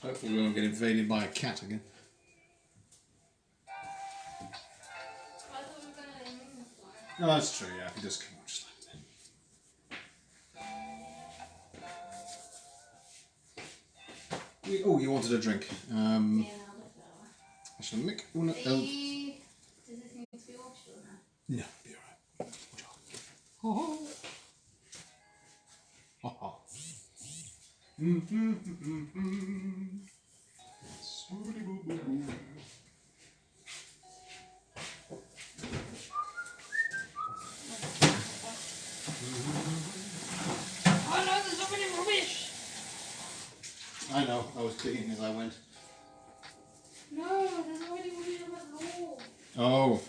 Hopefully we won't get invaded by a cat again. No, that's true, yeah. He does come on just like that. Oh, you wanted a drink. Yeah, I'll look that I shall make one. Does this need to be washed or not? Yeah, be alright. Oh. Oh. Oh no, there's so many rubbish! I know, I was cleaning as I went. No, there's already rubbish on the floor. Oh.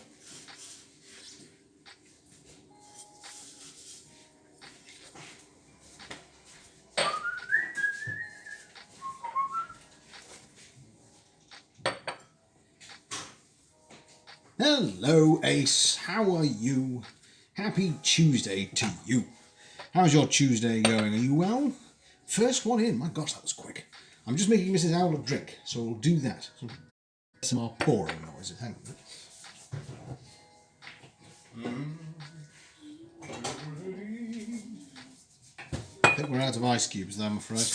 Hello, Ace. How are you? Happy Tuesday to you. How's your Tuesday going? Are you well? First one in. My gosh, that was quick. I'm just making Mrs. Owl a drink, so we'll do that. Some more pouring noises. Hang on. I think we're out of ice cubes, though, I'm afraid.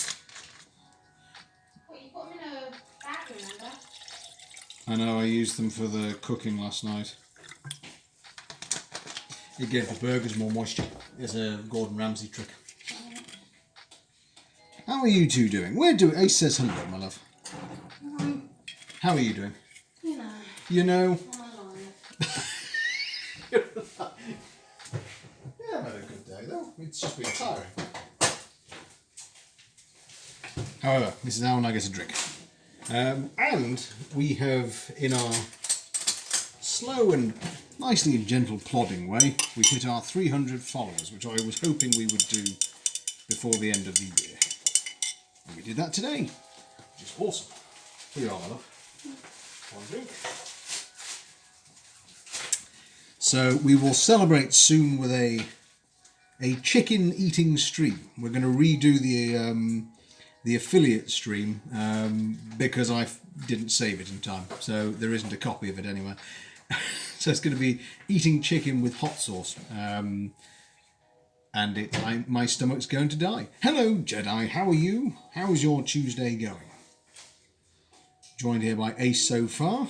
What, you put them in a bag, remember? I know, I used them for the cooking last night. It gave the burgers more moisture. It's a Gordon Ramsay trick. How are you two doing? We're doing... Ace says hello, my love. How are you doing? You know. You know... I'm alive. Yeah, I've had a good day, though. It's just been tiring. However, Mrs. Owl and I get a drink. And we have, in our slow and nicely and gentle plodding way, we hit our 300 followers, which I was hoping we would do before the end of the year. And we did that today, which is awesome. Here you are, my love. One drink. So we will celebrate soon with a chicken eating stream. We're going to redo the affiliate stream because I didn't save it in time, so there isn't a copy of it anywhere. So it's going to be eating chicken with hot sauce, and my stomach's going to die. Hello, Jedi. How are you? How's your Tuesday going? Joined here by Ace so far.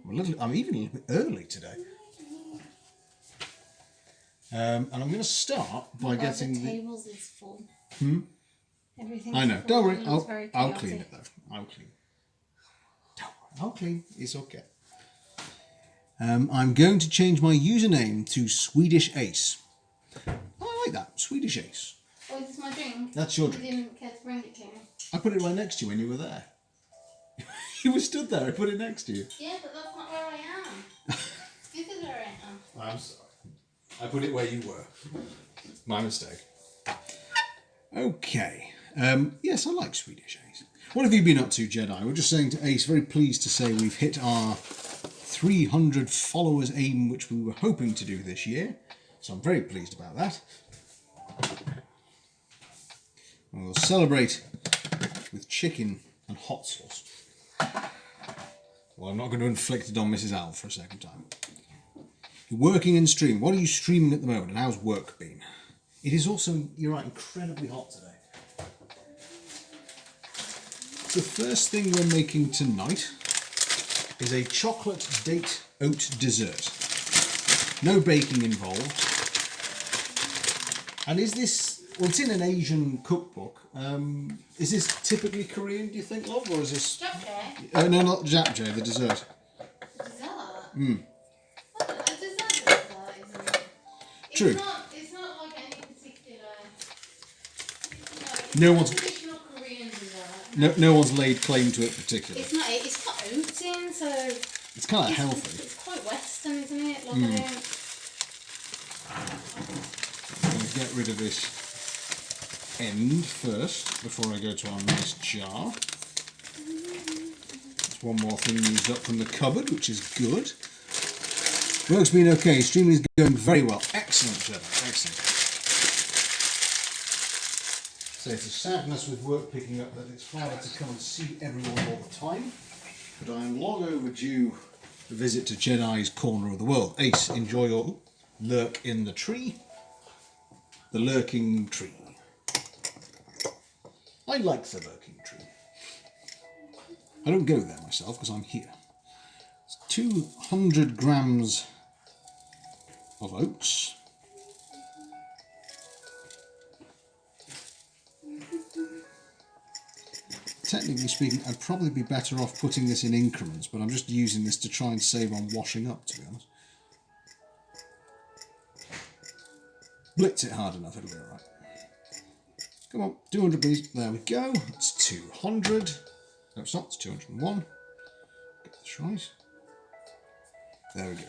I'm even a little bit early today. And I'm going to start by getting the tables is full. Everything. I know. Don't worry. I'll clean it though. I'll clean. Don't worry. I'll clean. It's okay. I'm going to change my username to Swedish Ace. I like that. Swedish Ace. Oh, is this my drink? That's your drink. You didn't care to bring it to me. I put it right next to you when you were there. You were stood there. I put it next to you. Yeah, but that's not where I am. This is where I am. I'm sorry. I put it where you were. My mistake. Okay. Yes, I like Swedish Ace. What have you been up to, Jedi? We're just saying to Ace, very pleased to say we've hit our 300 followers aim, which we were hoping to do this year. So I'm very pleased about that. And we'll celebrate with chicken and hot sauce. Well, I'm not going to inflict it on Mrs. Owl for a second time. You're working in stream. What are you streaming at the moment, and how's work been? It is also, you're right, incredibly hot today. The first thing we're making tonight is a chocolate date oat dessert. No baking involved. And is this, well, it's in an Asian cookbook. Is this typically Korean, do you think, love, or is this... JapChae? No, not JapChae, the dessert. Dessert? Mm. What? A dessert isn't it? True. It's not like any particular... No one's... traditional Korean dessert. No one's laid claim to it particularly. It's not. It's got oats in, so... It's kind of healthy. It's quite Western, isn't it? Like I'm going to get rid of this end first before I go to our nice jar. That's one more thing used up from the cupboard, which is good. Work's been okay. Streaming is going very well. Excellent, Jedi. Excellent. So it's a sadness with work picking up that it's harder to come and see everyone all the time. But I am long overdue a visit to Jedi's corner of the world. Ace, enjoy your lurk in the tree. The lurking tree. I like the lurking tree. I don't go there myself because I'm here. It's 200 grams of oats. Technically speaking, I'd probably be better off putting this in increments, but I'm just using this to try and save on washing up, to be honest. Blitz it hard enough, it'll be alright. Come on, 200 please. There we go. It's 200. No, it's not. It's 201. Get this right. There we go.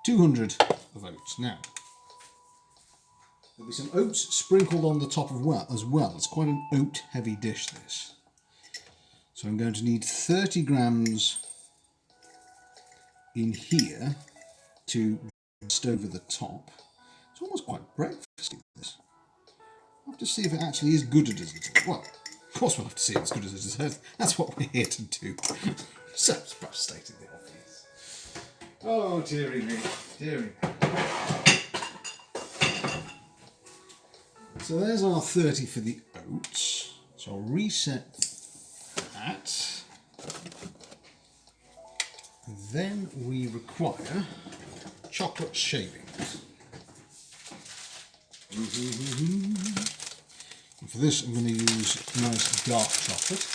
200 of oats. Now, there'll be some oats sprinkled on the top as well. It's quite an oat-heavy dish, this. So I'm going to need 30 grams in here to rest over the top. It's almost quite breakfasty, this. I'll have to see if it actually is good as a dessert. Well, of course we'll have to see if it's good as a dessert. That's what we're here to do. So, perhaps stating the obvious. Oh, dearie me. Dearie me. So there's our 30 for the oats. So I'll reset that. Then we require chocolate shavings. And for this I'm going to use nice dark chocolate.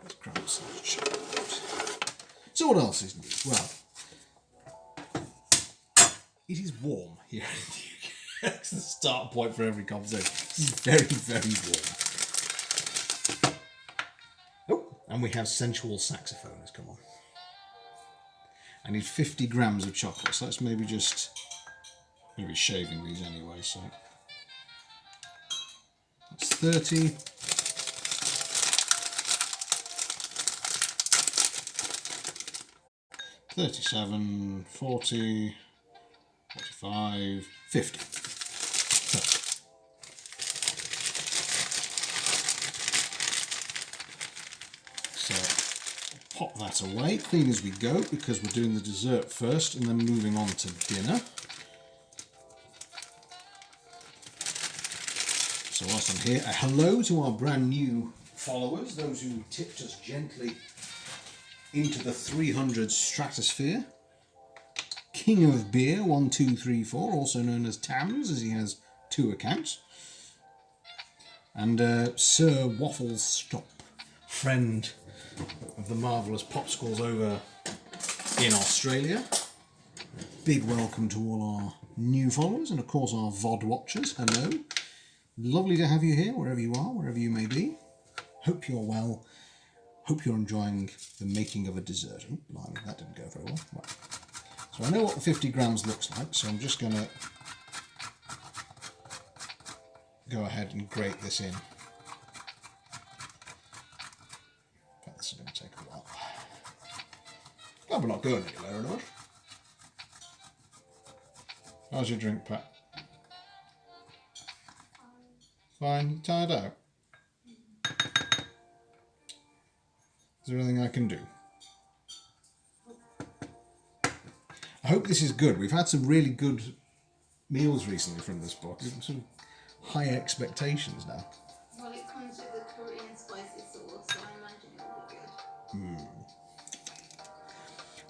Let's grab some chocolate. So what else is new? Well, it is warm here in the UK. That's the start point for every conversation. This is very, very warm. Oh, and we have sensual saxophoners, come on. I need 50 grams of chocolate, so let's maybe just... I'm going to be shaving these anyway, so... That's 30. $37, $40, $45, $50. So pop that away, clean as we go, because we're doing the dessert first and then moving on to dinner. So whilst I'm here, a hello to our brand new followers, those who tipped us gently into the 300 stratosphere. King of Beer 1234, also known as Tams, as he has 2 accounts. And Sir Waffles Stop, friend of the marvellous Popsicles over in Australia. Big welcome to all our new followers and of course our VOD watchers. Hello. Lovely to have you here, wherever you are, wherever you may be. Hope you're well. Hope you're enjoying the making of a dessert. Oh, blimey, that didn't go very well. Right. So I know what the 50 grams looks like, so I'm just going to go ahead and grate this in. This is going to take a while. Glad we're not going anywhere or not. How's your drink, Pat? Fine, you tired out? Is there anything I can do? I hope this is good. We've had some really good meals recently from this book. Some high expectations now. Well, it comes with the Korean spicy sauce, so I imagine it will be good.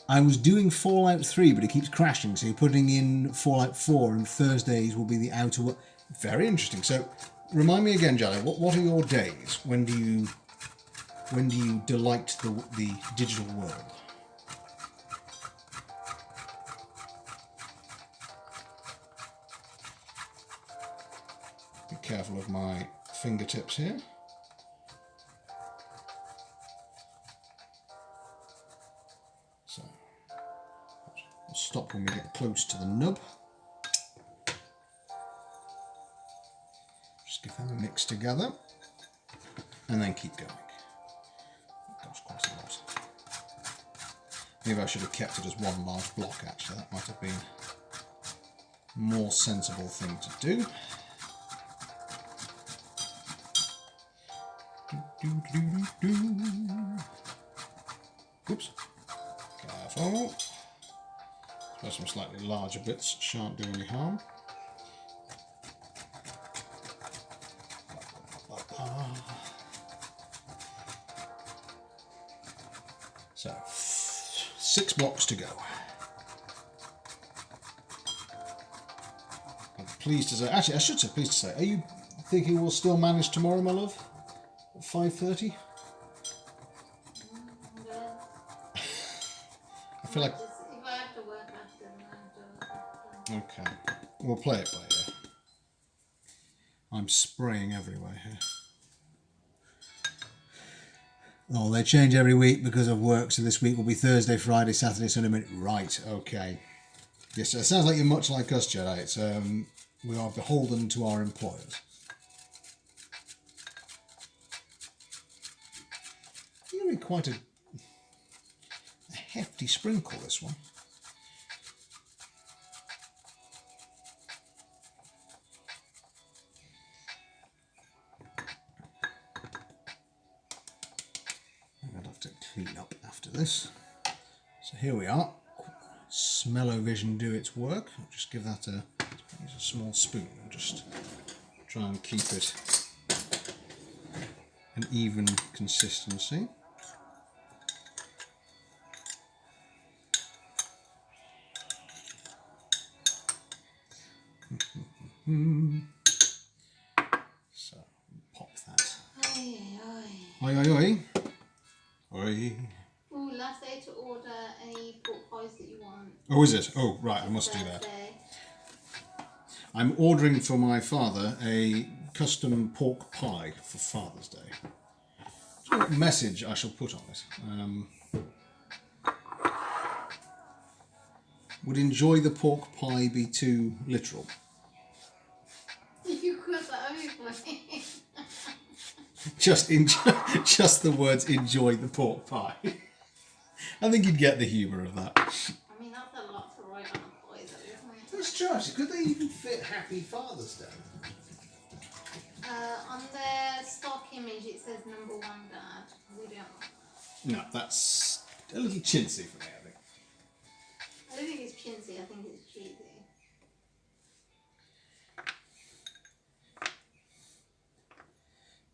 I was doing Fallout 3, but it keeps crashing, so you're putting in Fallout 4, and Thursdays will be the outer world. Very interesting. So, remind me again, Johnny, what are your days? When do you delight the digital world? Be careful of my fingertips here. So, we'll stop when we get close to the nub. Just give that and mix together, and then keep going. Gosh, quite a lot. Maybe I should have kept it as one large block, actually. That might have been a more sensible thing to do. Oops. Careful. There's some slightly larger bits, shan't do any harm. So, 6 blocks to go. I'm pleased to say, actually I should say pleased to say, are you thinking we'll still manage tomorrow, my love? At 5:30? I feel like... If I have to work after, then I have to. Okay, we'll play it by ear. I'm spraying everywhere here. Oh, they change every week because of work, so this week will be Thursday, Friday, Saturday, Sunday, Monday. Right, okay. Yes, it sounds like you're much like us, Jedi. It's, we are beholden to our employers. It's going to be quite a hefty sprinkle, this one. I'll have to clean up after this. So here we are. Smell-o-vision do its work. I'll just give that use a small spoon and just try and keep it an even consistency. So pop that. Oi, oi. Oi, oi, oi. Oi. Ooh, last day to order any pork pies that you want. Oh, is it? Oh, right, I must do that. Thursday. I'm ordering for my father a custom pork pie for Father's Day. So what message I shall put on it? Would enjoy the pork pie be too literal? You cross that over for me. Just the words "enjoy the pork pie." I think you'd get the humour of that. I mean, that's a lot to write on a pie, though, isn't it? That's true, actually. Could they even fit Happy Father's Day? On the stock image, it says number 1 dad. We don't. No, that's a little chintzy for me, I think. I don't think it's chintzy. I think it's cheesy.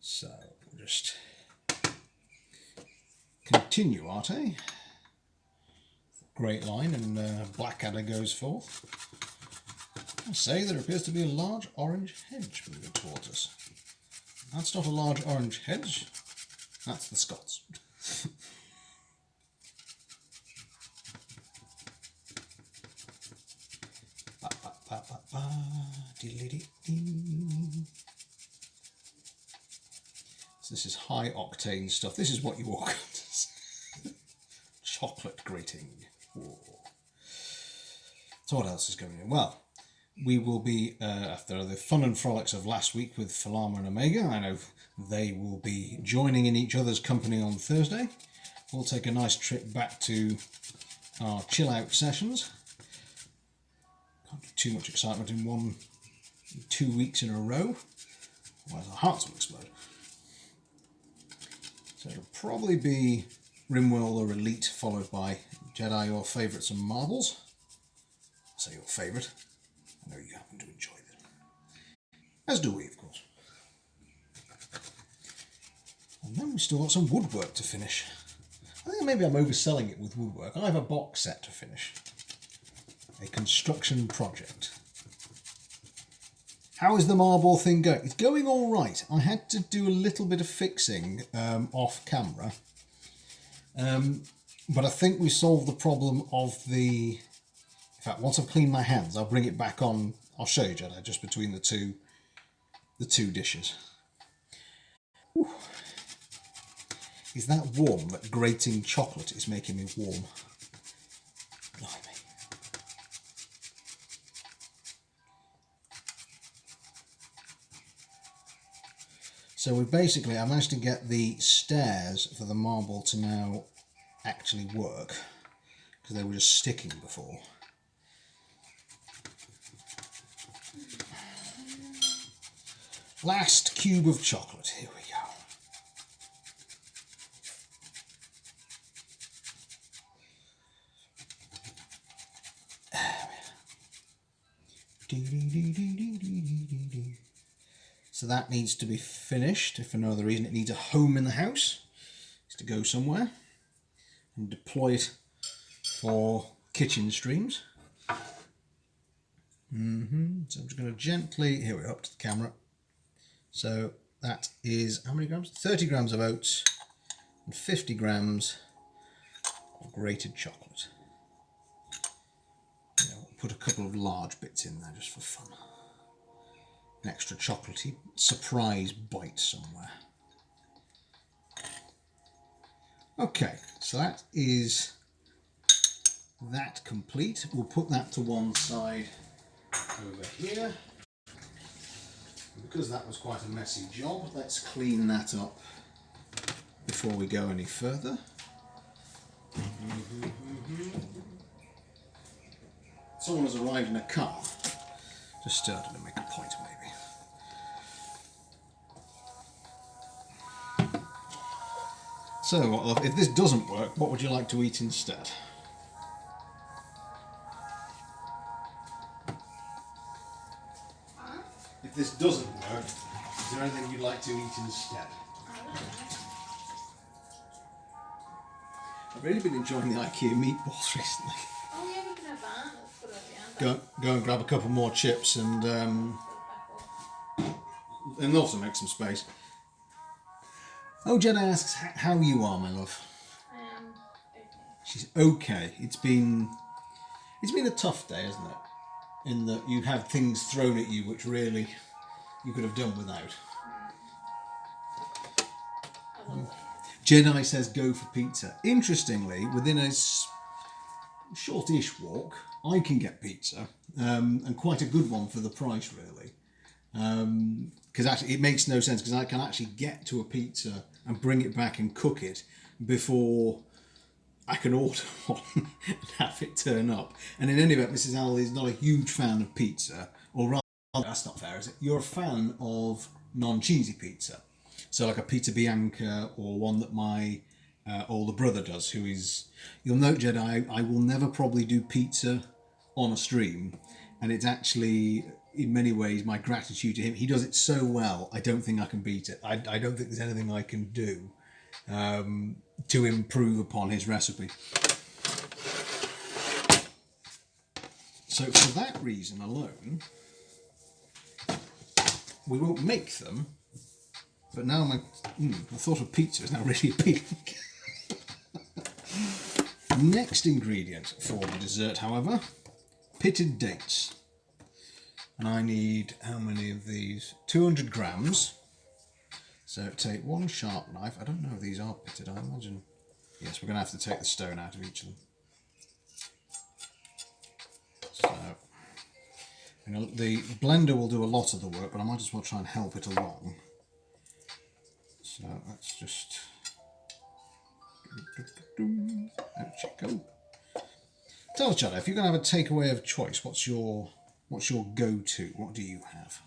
So, we'll just continue, Arte. Great line, and Blackadder goes forth. I say there appears to be a large orange hedge moving towards us. That's not a large orange hedge, that's the Scots. Ba, ba, ba, ba, ba, dee-dee-dee-dee. So this is high octane stuff. This is what you walk on. Chocolate grating. Whoa. So what else is going on? Well, we will be, after the fun and frolics of last week with Falama and Omega, I know they will be joining in each other's company on Thursday. We'll take a nice trip back to our chill out sessions. Can't do too much excitement in 2 weeks in a row, otherwise our hearts will explode. So it'll probably be Rimworld or Elite, followed by Jedi, your favourites and marbles. I'll say your favourite. I know you happen to enjoy them. As do we, of course. And then we've still got some woodwork to finish. I think maybe I'm overselling it with woodwork. I have a box set to finish. A construction project. How is the marble thing going? It's going all right. I had to do a little bit of fixing off camera. But I think we solved the problem of the... In fact, once I've cleaned my hands, I'll bring it back on. I'll show you, Jedi, just between the two dishes. Whew. Is that warm? That grating chocolate is making me warm. Blimey. So we basically, I managed to get the stairs for the marble to now actually work, because they were just sticking before. Last cube of chocolate, here we go. So that needs to be finished, if for no other reason. It needs a home in the house. It's to go somewhere and deploy it for kitchen streams. So I'm just going to gently, here we are, up to the camera. So that is, how many grams? 30 grams of oats and 50 grams of grated chocolate. We'll put a couple of large bits in there just for fun. An extra chocolatey surprise bite somewhere. Okay, so that is that complete. We'll put that to one side over here. Because that was quite a messy job, let's clean that up before we go any further. Someone has arrived in a car. Just started to make a point, maybe. So, if this doesn't work, what would you like to eat instead? If this doesn't work, is there anything you'd like to eat instead? I've really been enjoying the IKEA meatballs recently. Oh yeah, we can have that. Let's put it at the end. Go and grab a couple more chips and also make some space. Oh, Jenna asks how you are, my love. Okay. She's okay. It's been a tough day, isn't it? In that you have things thrown at you which really you could have done without. Jedi says go for pizza. Interestingly, within a shortish walk, I can get pizza, and quite a good one for the price, really. Because actually, it makes no sense because I can actually get to a pizza and bring it back and cook it before I can order one and have it turn up. And in any event, Mrs. Owl is not a huge fan of pizza, or rather, that's not fair, is it? You're a fan of non-cheesy pizza. So like a pizza bianca, or one that my older brother does, who is, you'll note, Jedi, I will never probably do pizza on a stream, and it's actually, in many ways, my gratitude to him. He does it so well, I don't think I can beat it. I don't think there's anything I can do to improve upon his recipe. So for that reason alone, we won't make them, but now the thought of pizza is now really appealing. Next ingredient for the dessert, however, pitted dates. And I need, how many of these? 200 grams. So take one sharp knife. I don't know if these are pitted, I imagine. Yes, we're going to have to take the stone out of each of them. So, the blender will do a lot of the work, but I might as well try and help it along. So let's just... Out you go. Tell us, Chad, if you're going to have a takeaway of choice, what's your go-to? What do you have?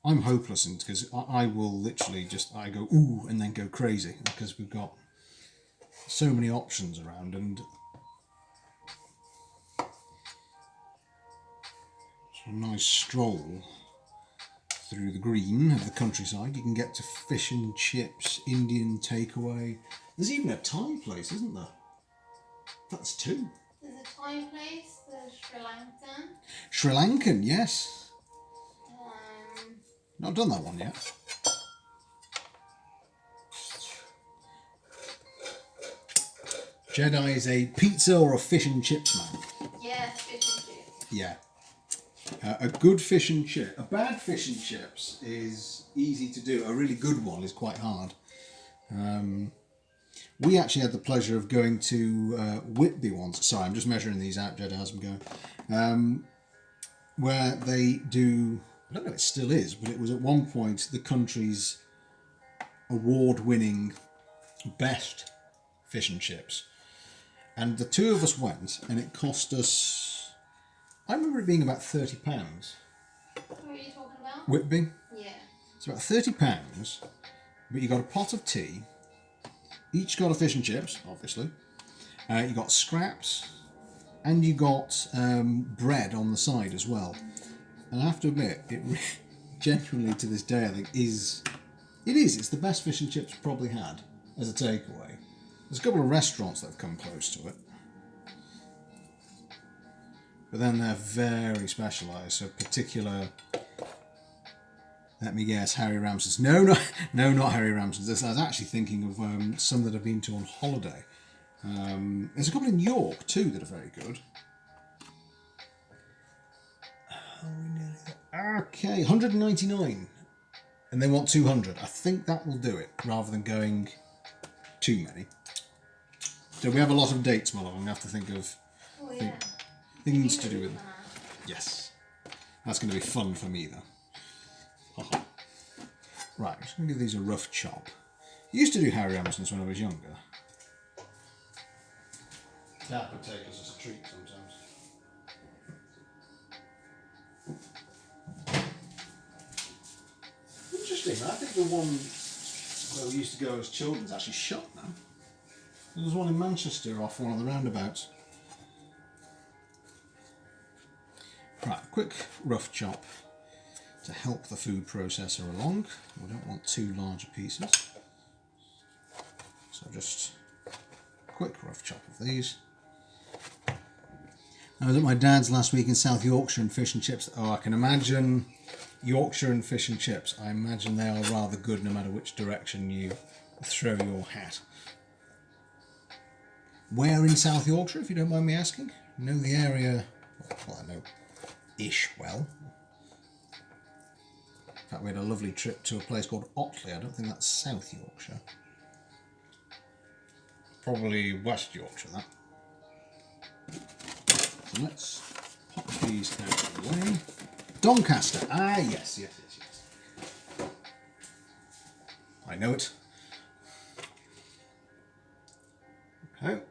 I'm hopeless because I will literally I go ooh and then go crazy because we've got so many options around, and it's a nice stroll through the green of the countryside. You can get to fish and chips, Indian takeaway. There's even a Thai place, isn't there? That's two. There's a Thai place, the Sri Lankan. Sri Lankan, yes. Not done that one yet. Jedi is a pizza or a fish and chips man. Yes, fish and chips. Yeah. A good fish and chip. A bad fish and chips is easy to do. A really good one is quite hard. We actually had the pleasure of going to Whitby once. Sorry, I'm just measuring these out, Jedi, as I'm going. Where they do I don't know if it still is, but it was at one point the country's award-winning best fish and chips. And the two of us went, and it cost us, I remember it being about £30. What are you talking about? Whitby. Yeah. It's about £30, but you got a pot of tea, each got a fish and chips, obviously. You got scraps, and you got bread on the side as well. And I have to admit, it genuinely to this day I think it's the best fish and chips probably had as a takeaway. There's a couple of restaurants that have come close to it, but then they're very specialised. So particular, let me guess, Harry Ramsden's. No, not Harry Ramsden's. I was actually thinking of some that I've been to on holiday. There's a couple in York too that are very good. Okay, 199, and they want 200. I think that will do it, rather than going too many. So we have a lot of dates, my love. I'm going to have to think of things to do with. Yes, that's going to be fun for me though. Right, I'm just going to give these a rough chop. I used to do Harry Ramsden's when I was younger. That would take us as a treat sometimes. Interesting, I think the one where we used to go as children is actually shut now. There was one in Manchester off one of the roundabouts. Right, quick rough chop to help the food processor along. We don't want too large pieces. So just a quick rough chop of these. I was at my dad's last week in South Yorkshire and fish and chips. Oh, I can imagine Yorkshire and fish and chips. I imagine they are rather good no matter which direction you throw your hat. Where in South Yorkshire, if you don't mind me asking? I know the area, well, I know ish well. In fact, we had a lovely trip to a place called Otley. I don't think that's South Yorkshire. Probably West Yorkshire, that. So let's pop these out of the way. Doncaster. Ah, yes. I know it. Okay.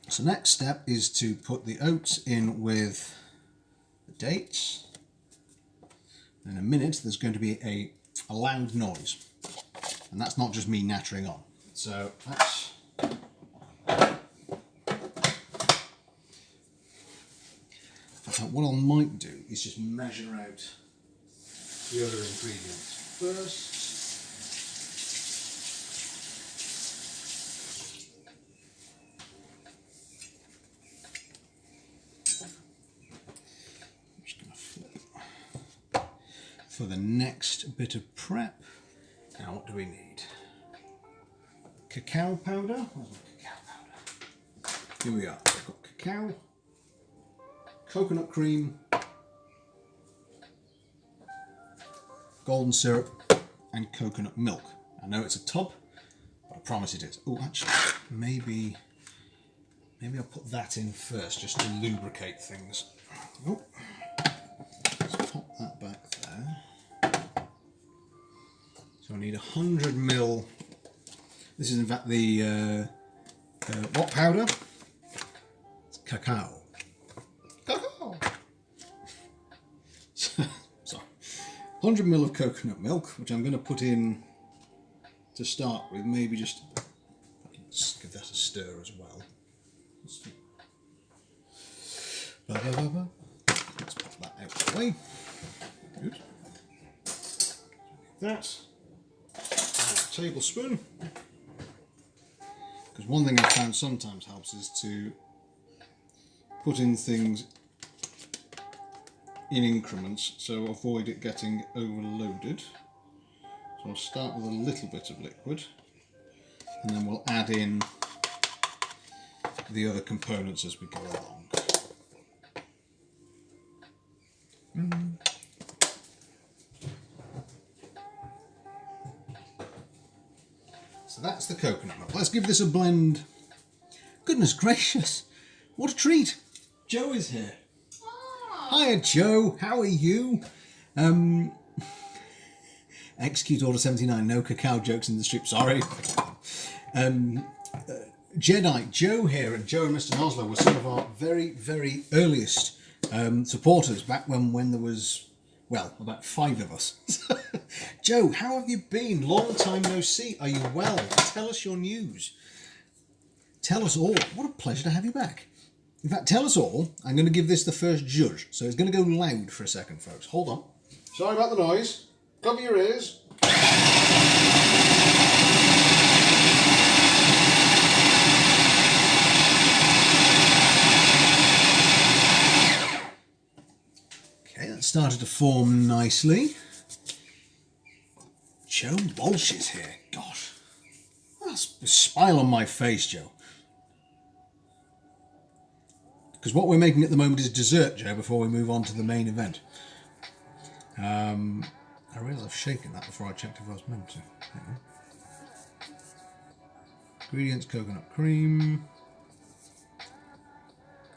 So next step is to put the oats in with the dates. In a minute there's going to be a loud noise. And that's not just me nattering on. So that's... What I might do is just measure out the other ingredients first. I'm just going to flip for the next bit of prep. Now what do we need? Cacao powder. Where's my cacao powder? Here we are. I've got cacao, coconut cream, golden syrup, and coconut milk. I know it's a tub, but I promise it is. Oh, actually, maybe I'll put that in first just to lubricate things. Oh, let's pop that back there. So I need 100 ml. This is in fact the what powder? It's cacao. Sorry. 100 ml of coconut milk, which I'm going to put in to start with. Maybe just give that a stir as well. Let's pop that out of the way. Good. That. A tablespoon. Because one thing I've found sometimes helps is to put in things in increments, so avoid it getting overloaded. So I'll start with a little bit of liquid, and then we'll add in the other components as we go along. So that's the coconut milk. Let's give this a blend. Goodness gracious, what a treat! Joe is here. Hiya Joe, how are you? Execute Order 79. No cacao jokes in the strip. Sorry. Jedi Joe here, and Joe and Mr. Nosler were some of our very, very earliest supporters back when there was, well, about 5 of us. Joe, how have you been? Long time no see. Are you well? Tell us your news. Tell us all. What a pleasure to have you back. In fact, tell us all. I'm going to give this the first judge, so it's going to go loud for a second, folks. Hold on. Sorry about the noise. Cover your ears. Okay, that started to form nicely. Joe Walsh is here. Gosh. That's a smile on my face, Joe. Because what we're making at the moment is dessert, Joe, before we move on to the main event. I realise I've shaken that before I checked if I was meant to. Ingredients, coconut cream.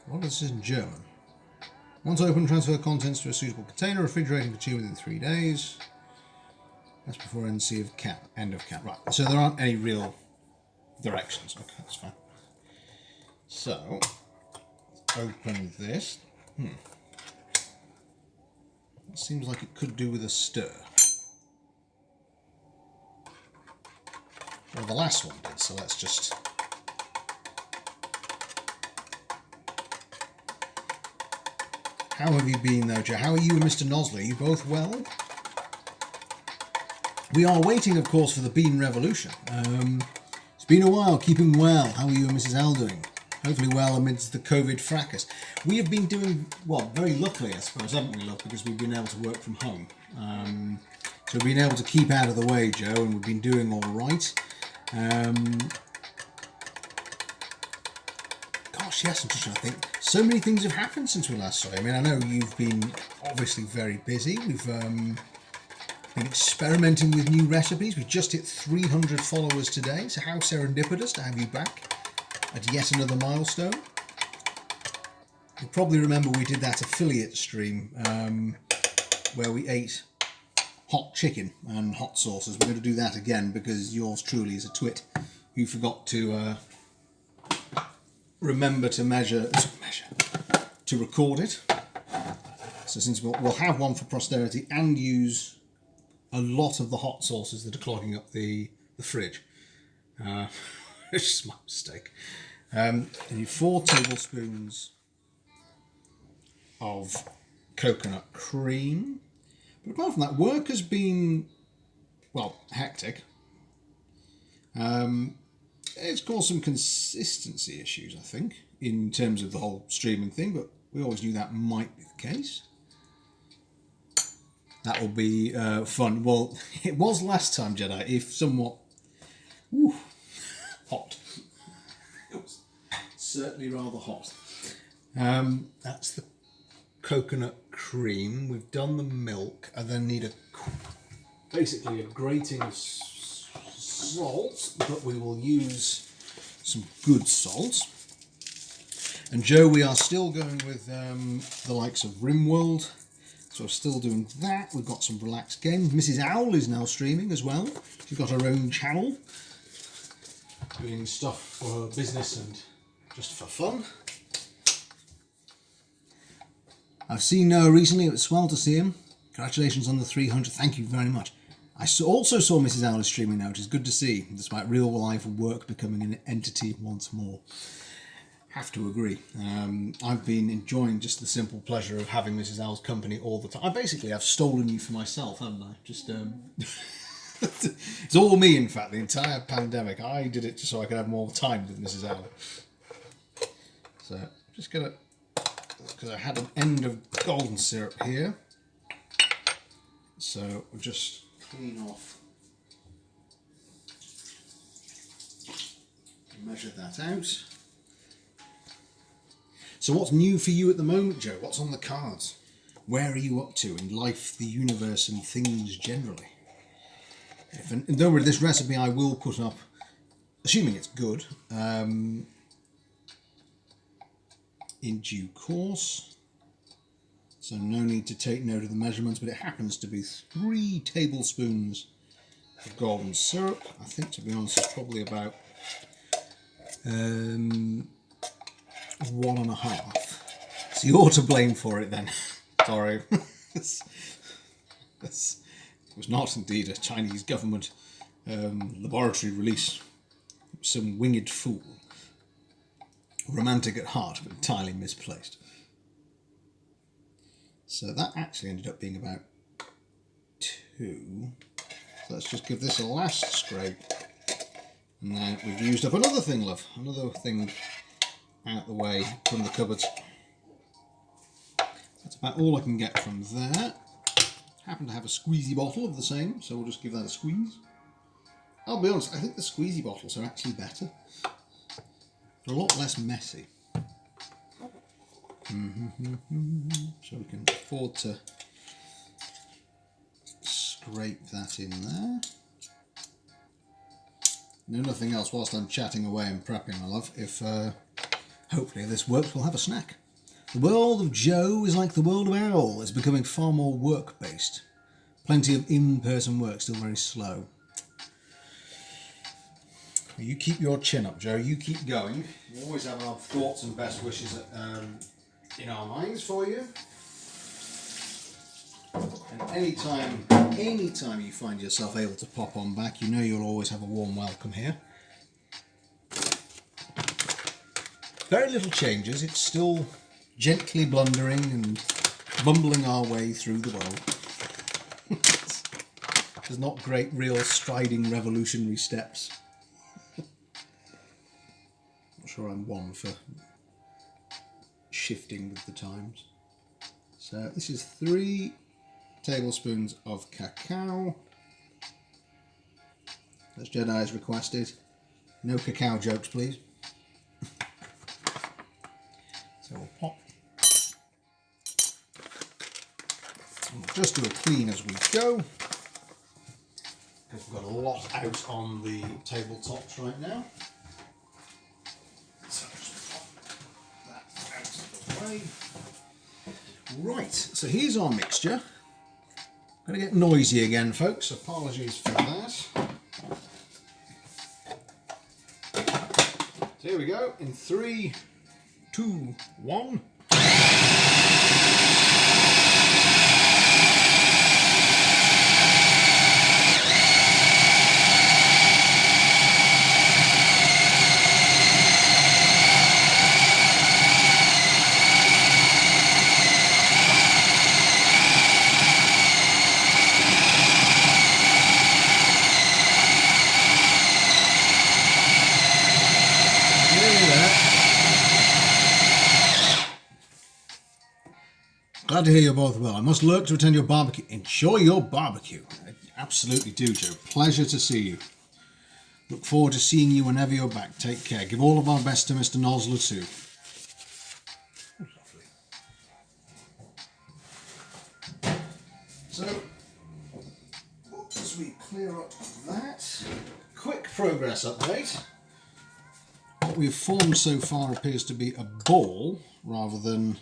What is this in German? Once open, transfer contents to a suitable container, refrigerate and consume within 3 days. That's before NC of cap, end of cap. Right, so there aren't any real directions. Okay, that's fine. So, open this. It seems like it could do with a stir. Well, the last one did, so let's just... How have you been though, Joe? How are you and Mr. Nosler? Are you both well? We are waiting, of course, for the Bean Revolution. It's been a while, keeping well. How are you and Mrs. L doing? Hopefully well amidst the COVID fracas. We have been doing, well, very luckily, I suppose, haven't we, look, because we've been able to work from home. So we've been able to keep out of the way, Joe, and we've been doing all right. Gosh, yes, I'm just trying to think. So many things have happened since we last saw you. I mean, I know you've been obviously very busy. We've been experimenting with new recipes. We just hit 300 followers today, so how serendipitous to have you back at yet another milestone. You probably remember we did that affiliate stream where we ate hot chicken and hot sauces. We're going to do that again because yours truly is a twit who forgot to remember to to record it. So since we'll have one for posterity and use a lot of the hot sauces that are clogging up the fridge. Which is my mistake. And you 4 tablespoons of coconut cream. But apart from that, work has been, well, hectic. It's caused some consistency issues, I think, in terms of the whole streaming thing, but we always knew that might be the case. That will be fun. Well, it was last time, Jedi, if somewhat hot. It was certainly rather hot. That's the coconut cream. We've done the milk. I then need basically a grating of salt, but we will use some good salt. And Joe, we are still going with the likes of Rimworld. So we're still doing that. We've got some relaxed games. Mrs. Owl is now streaming as well. She's got her own channel, doing stuff for her business and just for fun. I've seen Noah recently. It was swell to see him. Congratulations on the 300. Thank you very much. I also saw Mrs. Owl streaming now, which is good to see, despite real life work becoming an entity once more. Have to agree. I've been enjoying just the simple pleasure of having Mrs. Owl's company all the time. I've stolen you for myself, haven't I? Just it's all me, in fact, the entire pandemic. I did it just so I could have more time with Mrs. Owl. So, just gonna, because I had an end of golden syrup here. So, we'll just clean off, measure that out. So what's new for you at the moment, Joe? What's on the cards? Where are you up to in life, the universe, and things generally? And don't worry, this recipe I will put up, assuming it's good, in due course. So no need to take note of the measurements, but it happens to be 3 tablespoons of golden syrup. I think, to be honest, it's probably about 1.5. So you're to blame for it then. Sorry. This was not indeed a Chinese government laboratory release. It was some winged fool. Romantic at heart, but entirely misplaced. So that actually ended up being about 2. So let's just give this a last scrape. And now we've used up another thing, love. Another thing out the way from the cupboards. That's about all I can get from there. Happen to have a squeezy bottle of the same, so we'll just give that a squeeze. I'll be honest, I think the squeezy bottles are actually better. They're a lot less messy. So we can afford to scrape that in there. No, nothing else whilst I'm chatting away and prepping, my love. If hopefully this works, we'll have a snack. The world of Joe is like the world of Owl. It's becoming far more work-based. Plenty of in-person work, still very slow. You keep your chin up, Joe. You keep going. We always have our thoughts and best wishes in our minds for you. And anytime you find yourself able to pop on back, you know you'll always have a warm welcome here. Very little changes. It's still gently blundering and bumbling our way through the world. There's not great, real striding revolutionary steps. Not sure I'm one for shifting with the times. So this is 3 tablespoons of cacao. As Jedi has requested. No cacao jokes, please. So we'll pop. And we'll just do a clean as we go. Because we've got a lot out on the tabletops right now. So just pop that out of the way. Right, so here's our mixture. Going to get noisy again, folks. Apologies for that. So here we go. In 3, 2, 1. Glad to hear you're both well. I must lurk to attend your barbecue. Enjoy your barbecue. I absolutely do, Joe. Pleasure to see you. Look forward to seeing you whenever you're back. Take care. Give all of our best to Mr. Nosler too. So, as we clear up that, quick progress update. What we've formed so far appears to be a ball rather than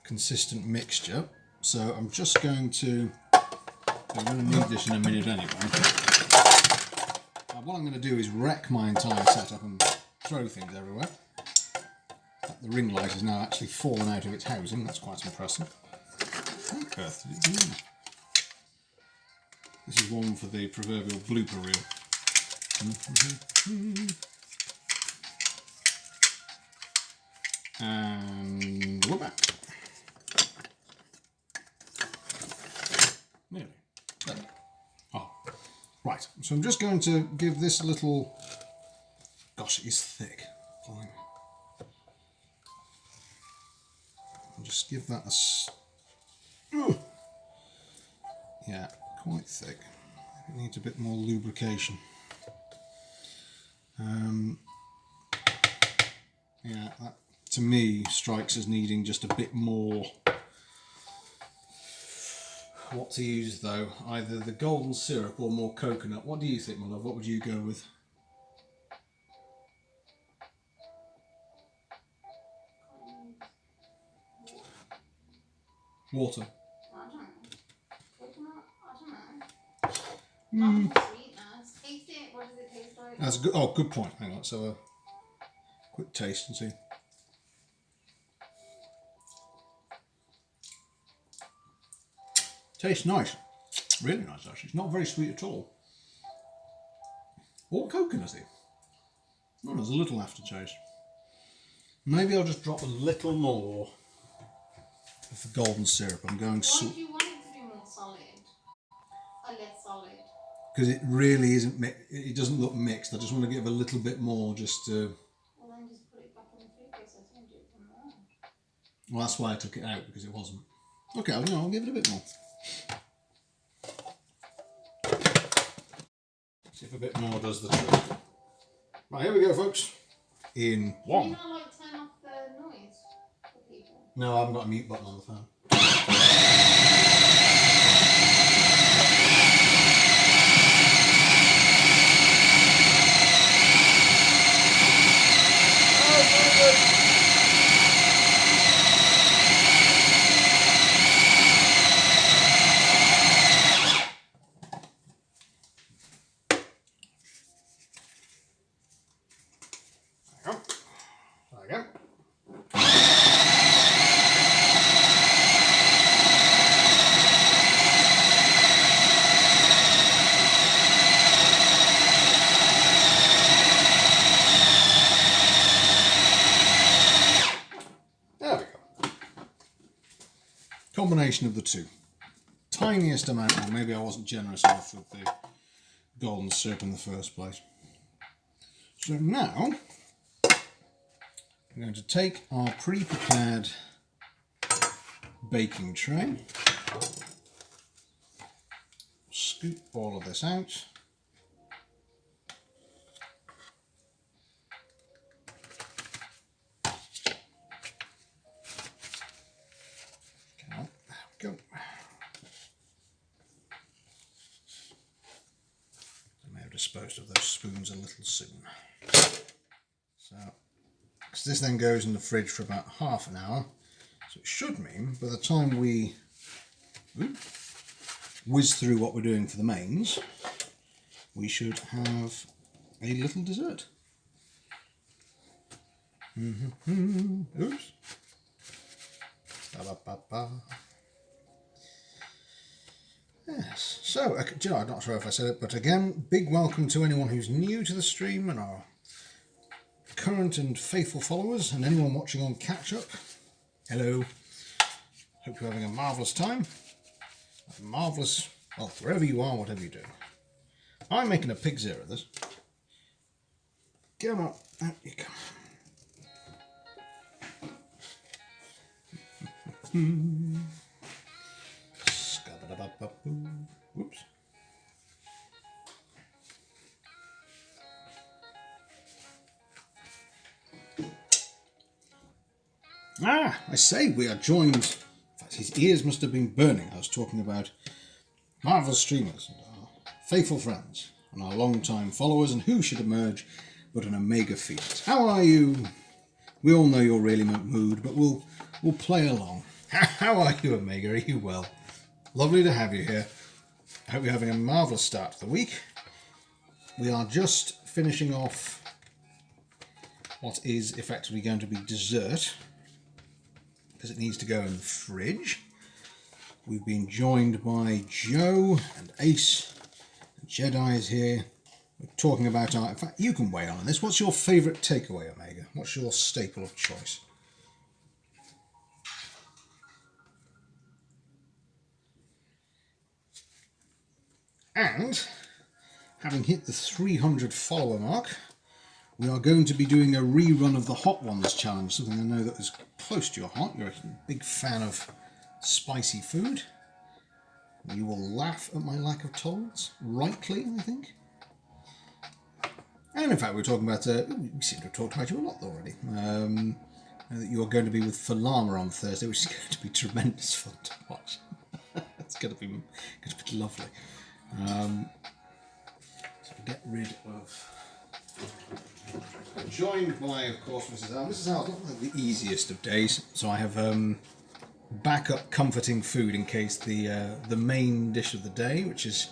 consistent mixture, so I'm just going to need this in a minute anyway. What I'm going to do is wreck my entire setup and throw things everywhere. The ring light has now actually fallen out of its housing. That's quite impressive. What on earth did it do? This is one for the proverbial blooper reel. And we're back. Nearly. There. Oh, right. So I'm just going to give this a little. Gosh, it is thick. Fine. I'll just give that a. Yeah, quite thick. It needs a bit more lubrication. Yeah, that to me strikes as needing just a bit more. What to use though? Either the golden syrup or more coconut. What do you think, my love? What would you go with? Water. I don't know. Coconut? I don't know. Not sweetness. Taste it. What does it taste like? That's good. Oh, good point. Hang on, let's have a quick taste and see. Tastes nice. Really nice, actually. It's not very sweet at all. Or coconutty. Oh, there's a little aftertaste. Maybe I'll just drop a little more of the golden syrup. I'm going Why do you want it to be more solid? Or less solid? because it really isn't. It doesn't look mixed. I just want to give a little bit more, just to. Well, then just put it back in the food processor and do it from there. Well, that's why I took it out, because it wasn't. Okay, I'll give it a bit more. See if a bit more does the trick. Right, here we go, folks. In one. Do you not like turn off the noise for people? No, I haven't got a mute button on the phone. There we go. There we go. Combination of the two. Tiniest amount, or maybe I wasn't generous enough with the golden syrup in the first place. So now, I'm going to take our pre-prepared baking tray, scoop all of this out, come on, there we go. I may have disposed of those spoons a little soon. So, because this then goes in the fridge for about half an hour, so it should mean by the time we whiz through what we're doing for the mains, we should have a little dessert. Oops. Ba-ba-ba-ba. Yes, so, you know, I'm not sure if I said it, but again, big welcome to anyone who's new to the stream and our current and faithful followers, and anyone watching on catch-up. Hello. Hope you're having a marvellous time. A marvellous, well, wherever you are, whatever you do. I'm making a pig zero of this. Come on, out you come. Scabba-da-ba-ba-boo. Whoops. I say, we are joined. In fact, his ears must have been burning. I was talking about marvellous streamers and our faithful friends and our long-time followers, and who should emerge but an Omega Fiend. How are you? We all know you're really mood, but we'll play along. How are you, Omega? Are you well? Lovely to have you here. I hope you're having a marvellous start to the week. We are just finishing off what is effectively going to be dessert, because it needs to go in the fridge. We've been joined by Joe and Ace, and Jedi is here. We're talking about our, in fact, you can weigh on this. What's your favourite takeaway, Omega? What's your staple of choice? And, having hit the 300 follower mark, we are going to be doing a rerun of the Hot Ones challenge, something I know that is close to your heart. You're a big fan of spicy food. You will laugh at my lack of tolerance, rightly, I think. And in fact, we're talking about, we seem to have talked about you a lot already. That you are going to be with Falama on Thursday, which is going to be tremendous fun to watch. It's going to be lovely. So get rid of... I'm joined by, of course, Mrs. Al. Mrs. Al's not the easiest of days, so I have backup comforting food in case the main dish of the day, which is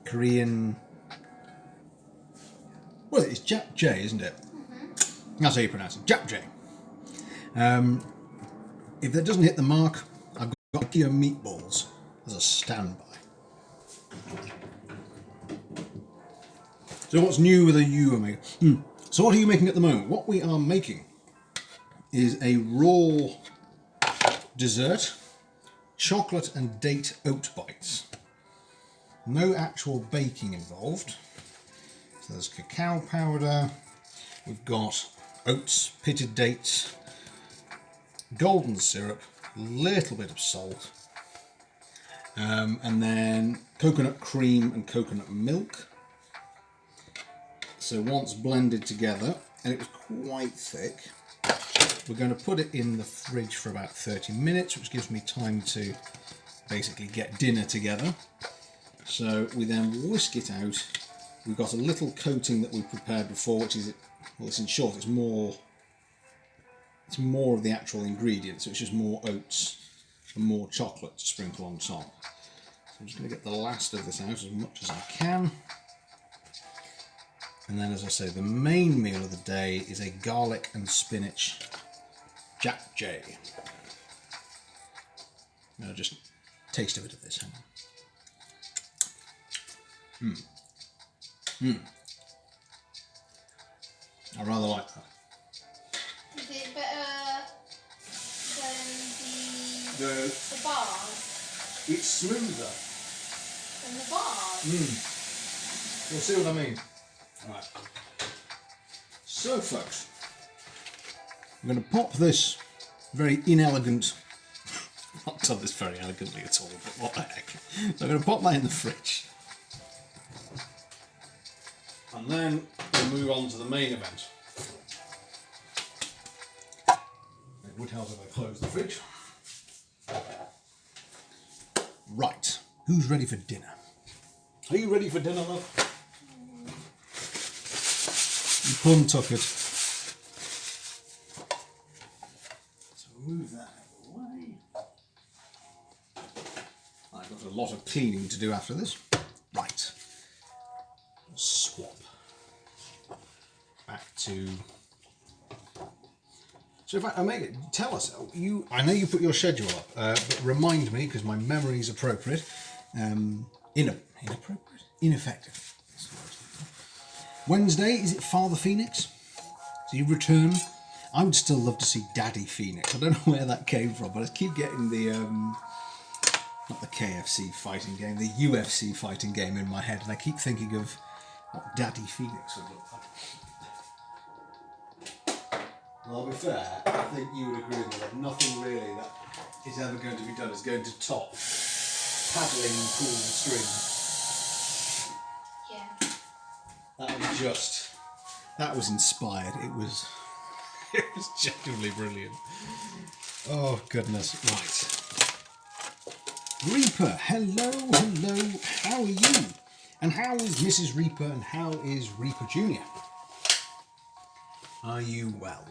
Korean. Well, it's JapChae, isn't it? Mm-hmm. That's how you pronounce it, JapChae. If that doesn't hit the mark, I've got Ikea meatballs as a standby. So what's new with a you, Omega? So what are you making at the moment? What we are making is a raw dessert, chocolate and date oat bites. No actual baking involved. So there's cacao powder, we've got oats, pitted dates, golden syrup, a little bit of salt, and then coconut cream and coconut milk. So once blended together, and it was quite thick, we're going to put it in the fridge for about 30 minutes, which gives me time to basically get dinner together. So we then whisk it out. We've got a little coating that we prepared before, which is, well, it's in short, it's more of the actual ingredients, so it's just more oats and more chocolate to sprinkle on top. So I'm just going to get the last of this out as much as I can. And then, as I say, the main meal of the day is a garlic and spinach JapChae. I'll just taste a bit of this. Hang on. I rather like that. Is it better than the bars? It's smoother. Than the bars? You'll see what I mean. Right. So, folks, I'm going to pop this very inelegant. I've not done this very elegantly at all, but what the heck. So I'm going to pop that in the fridge. And then we'll move on to the main event. It would help if I close the fridge. Right, who's ready for dinner? Are you ready for dinner, love? You plum tuckered. So move that out of the way. I've got a lot of cleaning to do after this. Right. Swap. Back to. So, in fact, Omega, tell us. I know you put your schedule up, but remind me, because my memory is appropriate. Inappropriate? Ineffective. Wednesday, is it Father Phoenix? So you return. I would still love to see Daddy Phoenix. I don't know where that came from, but I keep getting the, not the KFC fighting game, the UFC fighting game in my head, and I keep thinking of what Daddy Phoenix would look like. Well, to be fair, I think you would agree with me that nothing really that is ever going to be done is going to top paddling in pool and stream. That was inspired. It was genuinely brilliant. Oh goodness, right. Reaper, hello, how are you? And how is Mrs. Reaper and how is Reaper Jr.? Are you well?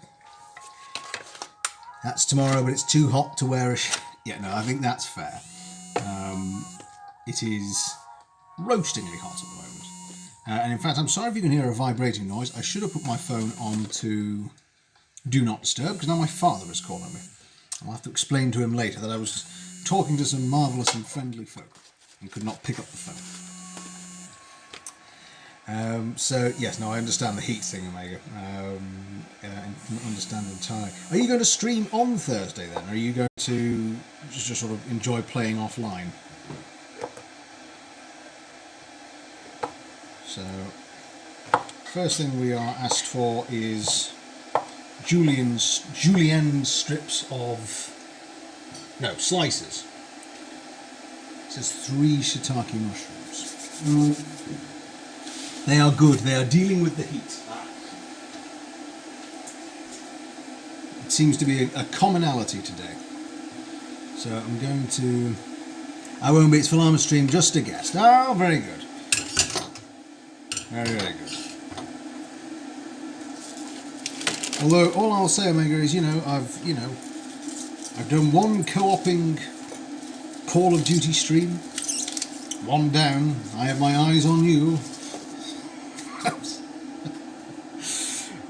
That's tomorrow, but it's too hot to wear a yeah, no, I think that's fair. It is roastingly hot at the moment. And in fact, I'm sorry if you can hear a vibrating noise. I should have put my phone on to Do Not Disturb, because now my father is calling me. I'll have to explain to him later that I was talking to some marvellous and friendly folk and could not pick up the phone. So, yes, no, I understand the heat thing, Omega. I understand entirely. Are you going to stream on Thursday then? Or are you going to just sort of enjoy playing offline? So, first thing we are asked for is julienne strips of, slices. It says 3 shiitake mushrooms. They are good. They are dealing with the heat. It seems to be a commonality today. So I'm going to. I won't be. It's Falama stream. Just a guest. Oh, very good. Very, very good. Although all I'll say, Omega, is I've I've done one co-oping Call of Duty stream. One down. I have my eyes on you.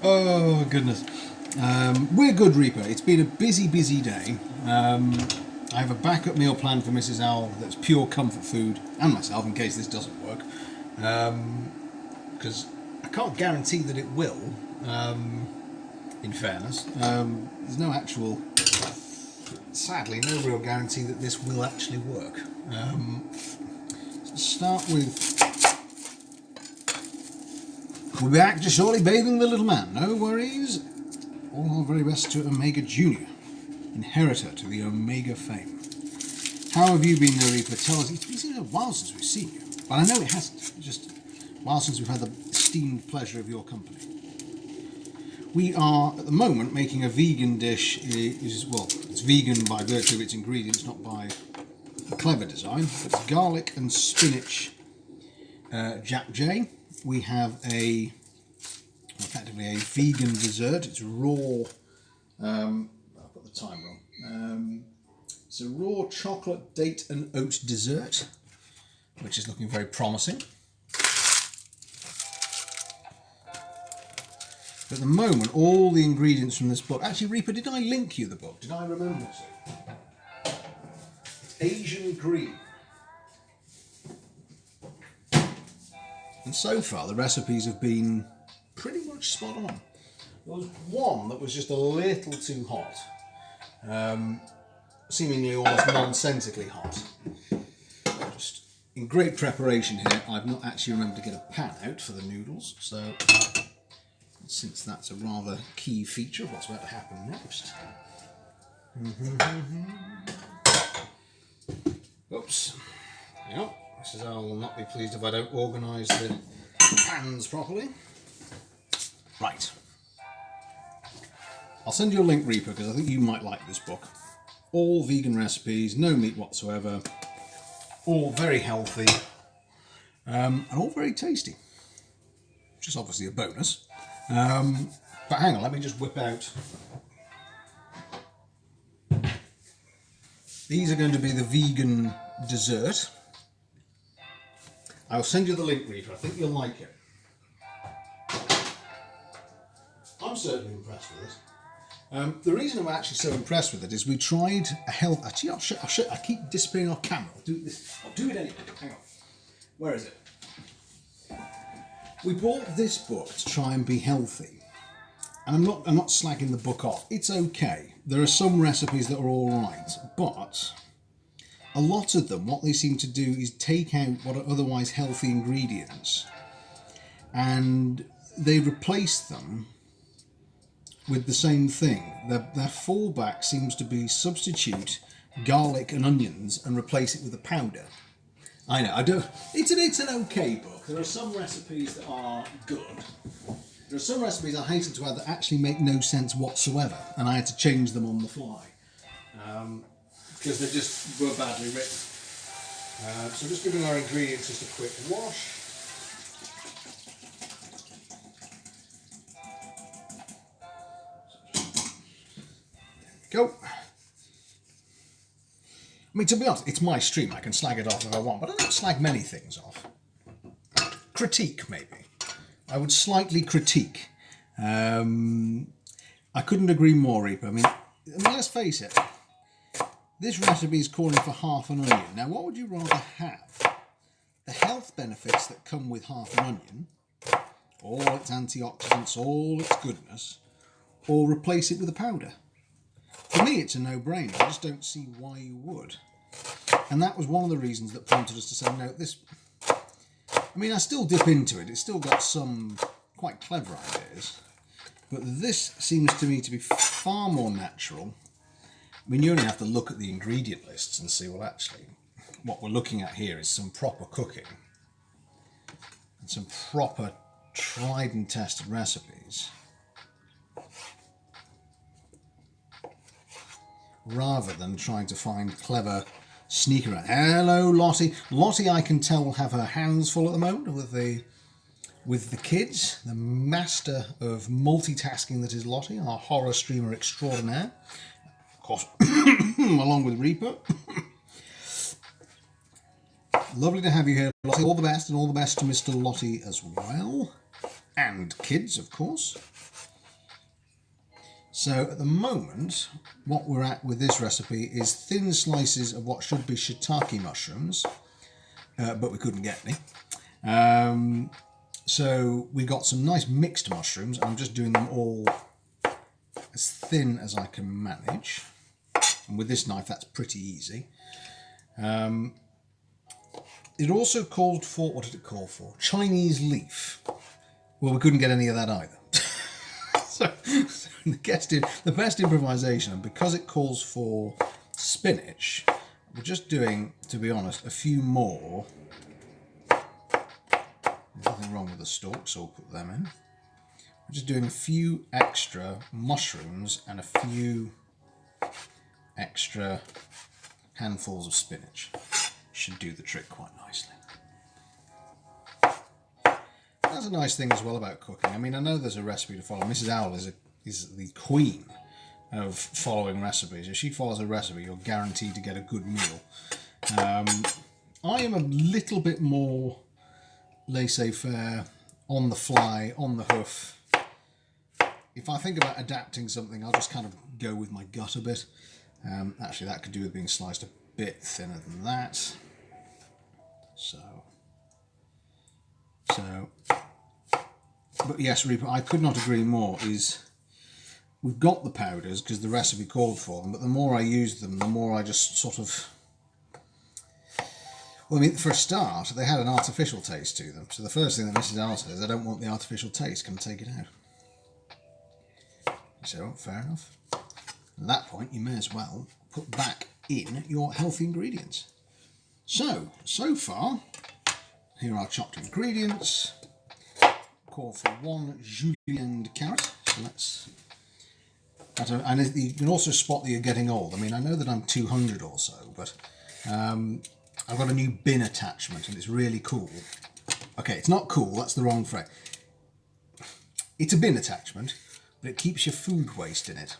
Oh, goodness. We're good, Reaper. It's been a busy, busy day. I have a backup meal plan for Mrs. Owl that's pure comfort food, and myself in case this doesn't work. Because I can't guarantee that it will, in fairness. There's no actual, sadly, no real guarantee that this will actually work. So start with, we'll be back to shortly bathing the little man, no worries. All our very best to Omega Junior, inheritor to the Omega fame. How have you been, though, Reaper? Tell us. It's been a while since we've seen you, but I know it hasn't. Just a while since we've had the esteemed pleasure of your company. We are, at the moment, making a vegan dish. Well, it's vegan by virtue of its ingredients, not by a clever design. It's garlic and spinach JapChae. We have effectively a vegan dessert. It's raw. I've got the time wrong. It's a raw chocolate, date and oat dessert, which is looking very promising. At the moment, all the ingredients from this book... Actually, Reaper, did I link you the book? Did I remember to? It's Asian Green. And so far, the recipes have been pretty much spot on. There was one that was just a little too hot. Seemingly almost nonsensically hot. Just in great preparation here, I've not actually remembered to get a pan out for the noodles, so since that's a rather key feature of what's about to happen next. Oops. Yep. Mrs. Owl will not be pleased if I don't organise the pans properly. Right. I'll send you a link, Reaper, because I think you might like this book. All vegan recipes, no meat whatsoever, all very healthy, and all very tasty, which is obviously a bonus. But hang on, let me just whip out. These are going to be the vegan dessert. I'll send you the link, Reaper. I think you'll like it. I'm certainly impressed with it. The reason I'm actually so impressed with it is we tried a health... Actually, I'll show, I keep disappearing off camera. I'll do this. I'll do it anyway. Hang on. Where is it? We bought this book to try and be healthy. And I'm not slagging the book off. It's okay. There are some recipes that are all right, but a lot of them, what they seem to do is take out what are otherwise healthy ingredients and they replace them with the same thing. Their fallback seems to be substitute garlic and onions and replace it with a powder. I know, I don't. It's an okay book. There are some recipes that are good. There are some recipes I hasten to add that actually make no sense whatsoever, and I had to change them on the fly because they just were badly written. So just giving our ingredients just a quick wash. Go. I mean, to be honest, it's my stream. I can slag it off if I want, but I don't slag many things off. Critique, maybe. I would slightly critique. I couldn't agree more, Reaper. I mean, let's face it. This recipe is calling for half an onion. Now, what would you rather have? The health benefits that come with half an onion, all its antioxidants, all its goodness, or replace it with a powder? For me, it's a no-brainer. I just don't see why you would. And that was one of the reasons that prompted us to say, no, this... I mean, I still dip into it. It's still got some quite clever ideas. But this seems to me to be far more natural. I mean, you only have to look at the ingredient lists and see, well, actually, what we're looking at here is some proper cooking. And some proper tried and tested recipes. Rather than trying to find clever sneak around. Hello, Lottie. Lottie, I can tell, will have her hands full at the moment with the kids. The master of multitasking that is Lottie, our horror streamer extraordinaire. course, along with Reaper. Lovely to have you here, Lottie. All the best, and all the best to Mr. Lottie as well. And kids, of course. So at the moment, what we're at with this recipe is thin slices of what should be shiitake mushrooms, but we couldn't get any. So we got some nice mixed mushrooms, and I'm just doing them all as thin as I can manage. And with this knife, that's pretty easy. It also called for, what did it call for? Chinese leaf. Well, we couldn't get any of that either. so the best improvisation, and because it calls for spinach, we're just doing, to be honest, a few more. There's nothing wrong with the stalks, so we'll put them in. We're just doing a few extra mushrooms and a few extra handfuls of spinach. Should do the trick quite nicely. That's a nice thing as well about cooking. I mean, I know there's a recipe to follow. Mrs. Owl is the queen of following recipes. If she follows a recipe, you're guaranteed to get a good meal. I am a little bit more laissez-faire, on the fly, on the hoof. If I think about adapting something, I'll just kind of go with my gut a bit. Actually, that could do with being sliced a bit thinner than that. But yes, Reaper, I could not agree more. We've got the powders because the recipe called for them, but the more I use them, the more I just sort of... Well, I mean, for a start, they had an artificial taste to them. So the first thing that Mrs. Owl says, I don't want the artificial taste, can take it out. So, fair enough. At that point, you may as well put back in your healthy ingredients. So far, here are our chopped ingredients. Call for 1 julienne carrot. So let's... And you can also spot that you're getting old. I mean, I know that I'm 200 or so, but I've got a new bin attachment and it's really cool. Okay, it's not cool, that's the wrong phrase. It's a bin attachment, but it keeps your food waste in it.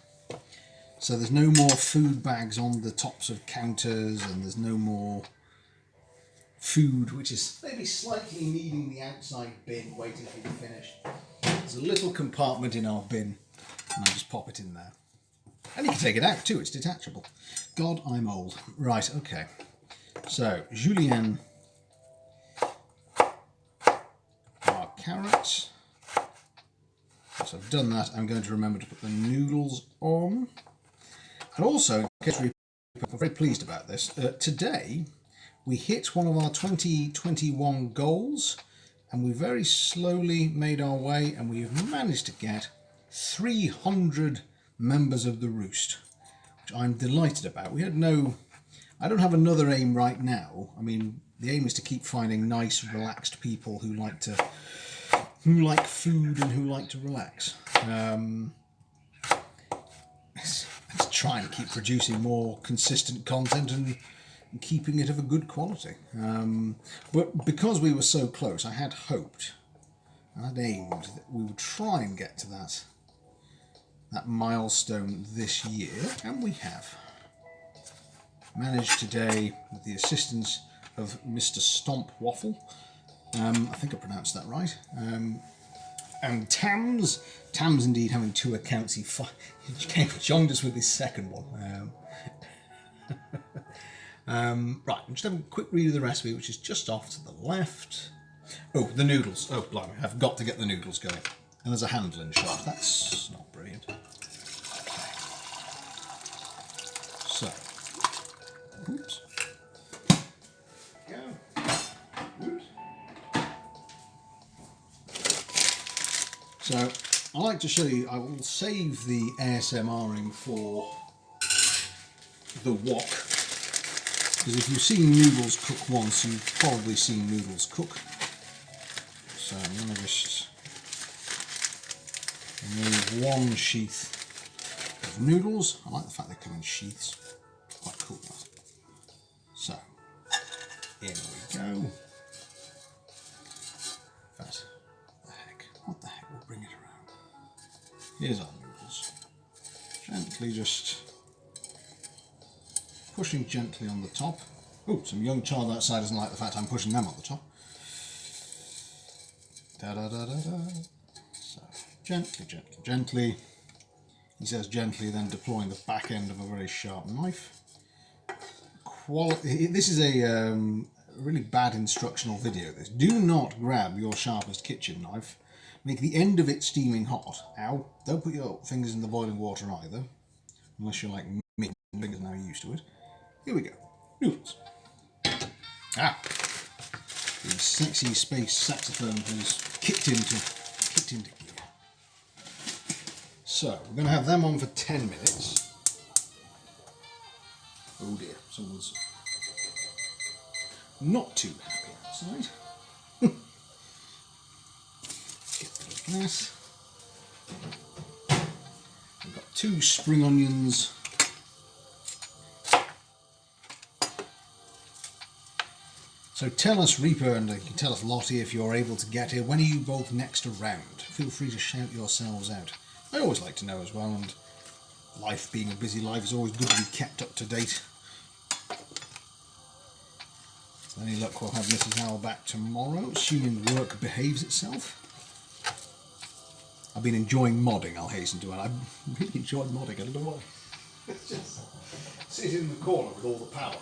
So there's no more food bags on the tops of counters, and there's no more food which is maybe slightly needing the outside bin waiting for you to finish. There's a little compartment in our bin, and I just pop it in there. And you can take it out too, it's detachable. God, I'm old. Right, okay. So, julienne, our carrots. Once I've done that, I'm going to remember to put the noodles on. And also, in case I'm very pleased about this, today we hit one of our 2021 goals, and we very slowly made our way, and we've managed to get 300 members of the Roost, which I'm delighted about. I don't have another aim right now. I mean, the aim is to keep finding nice, relaxed people who like food and who like to relax. Let's try and keep producing more consistent content and keeping it of a good quality. But because we were so close, I had hoped, and I'd aimed that we would try and get to that milestone this year, and we have. Managed today with the assistance of Mr. Stomp Waffle. I think I pronounced that right. And Tams indeed having 2 accounts. He joined us with his second one. Right, I'm just having a quick read of the recipe, which is just off to the left. Oh, the noodles. Oh, blimey, I've got to get the noodles going. And there's a handling shot. That's not brilliant. So, oops. Go. Oops. So, I like to show you, I will save the ASMRing for the wok, because if you've seen noodles cook once, you've probably seen noodles cook. So I'm going to just remove 1 sheath of noodles. I like the fact they come in sheaths. Quite cool, that. So, in we go. What the heck, we'll bring it around. Here's our noodles. Gently just pushing gently on the top. Oh, some young child outside doesn't like the fact I'm pushing them on the top. Da-da-da-da-da. So, gently, gently, gently. He says gently, then deploying the back end of a very sharp knife. This is a really bad instructional video. This. Do not grab your sharpest kitchen knife. Make the end of it steaming hot. Ow. Don't put your fingers in the boiling water either. Unless you're like me, fingers now used to it. Here we go. Noodles. Ah. The sexy space saxophone has kicked into gear. So, we're going to have them on for 10 minutes. Oh dear, someone's not too happy outside. Get rid of this. We've got 2 spring onions. So tell us, Reaper, and you can tell us, Lottie, if you're able to get here, when are you both next around? Feel free to shout yourselves out. I always like to know as well, and life being a busy life is always good to be kept up to date. With any luck, we'll have Mrs. Owl back tomorrow, assuming work behaves itself. I've been enjoying modding, I'll hasten to add. I've really enjoyed modding, I don't know why. It's just sit in the corner with all the power.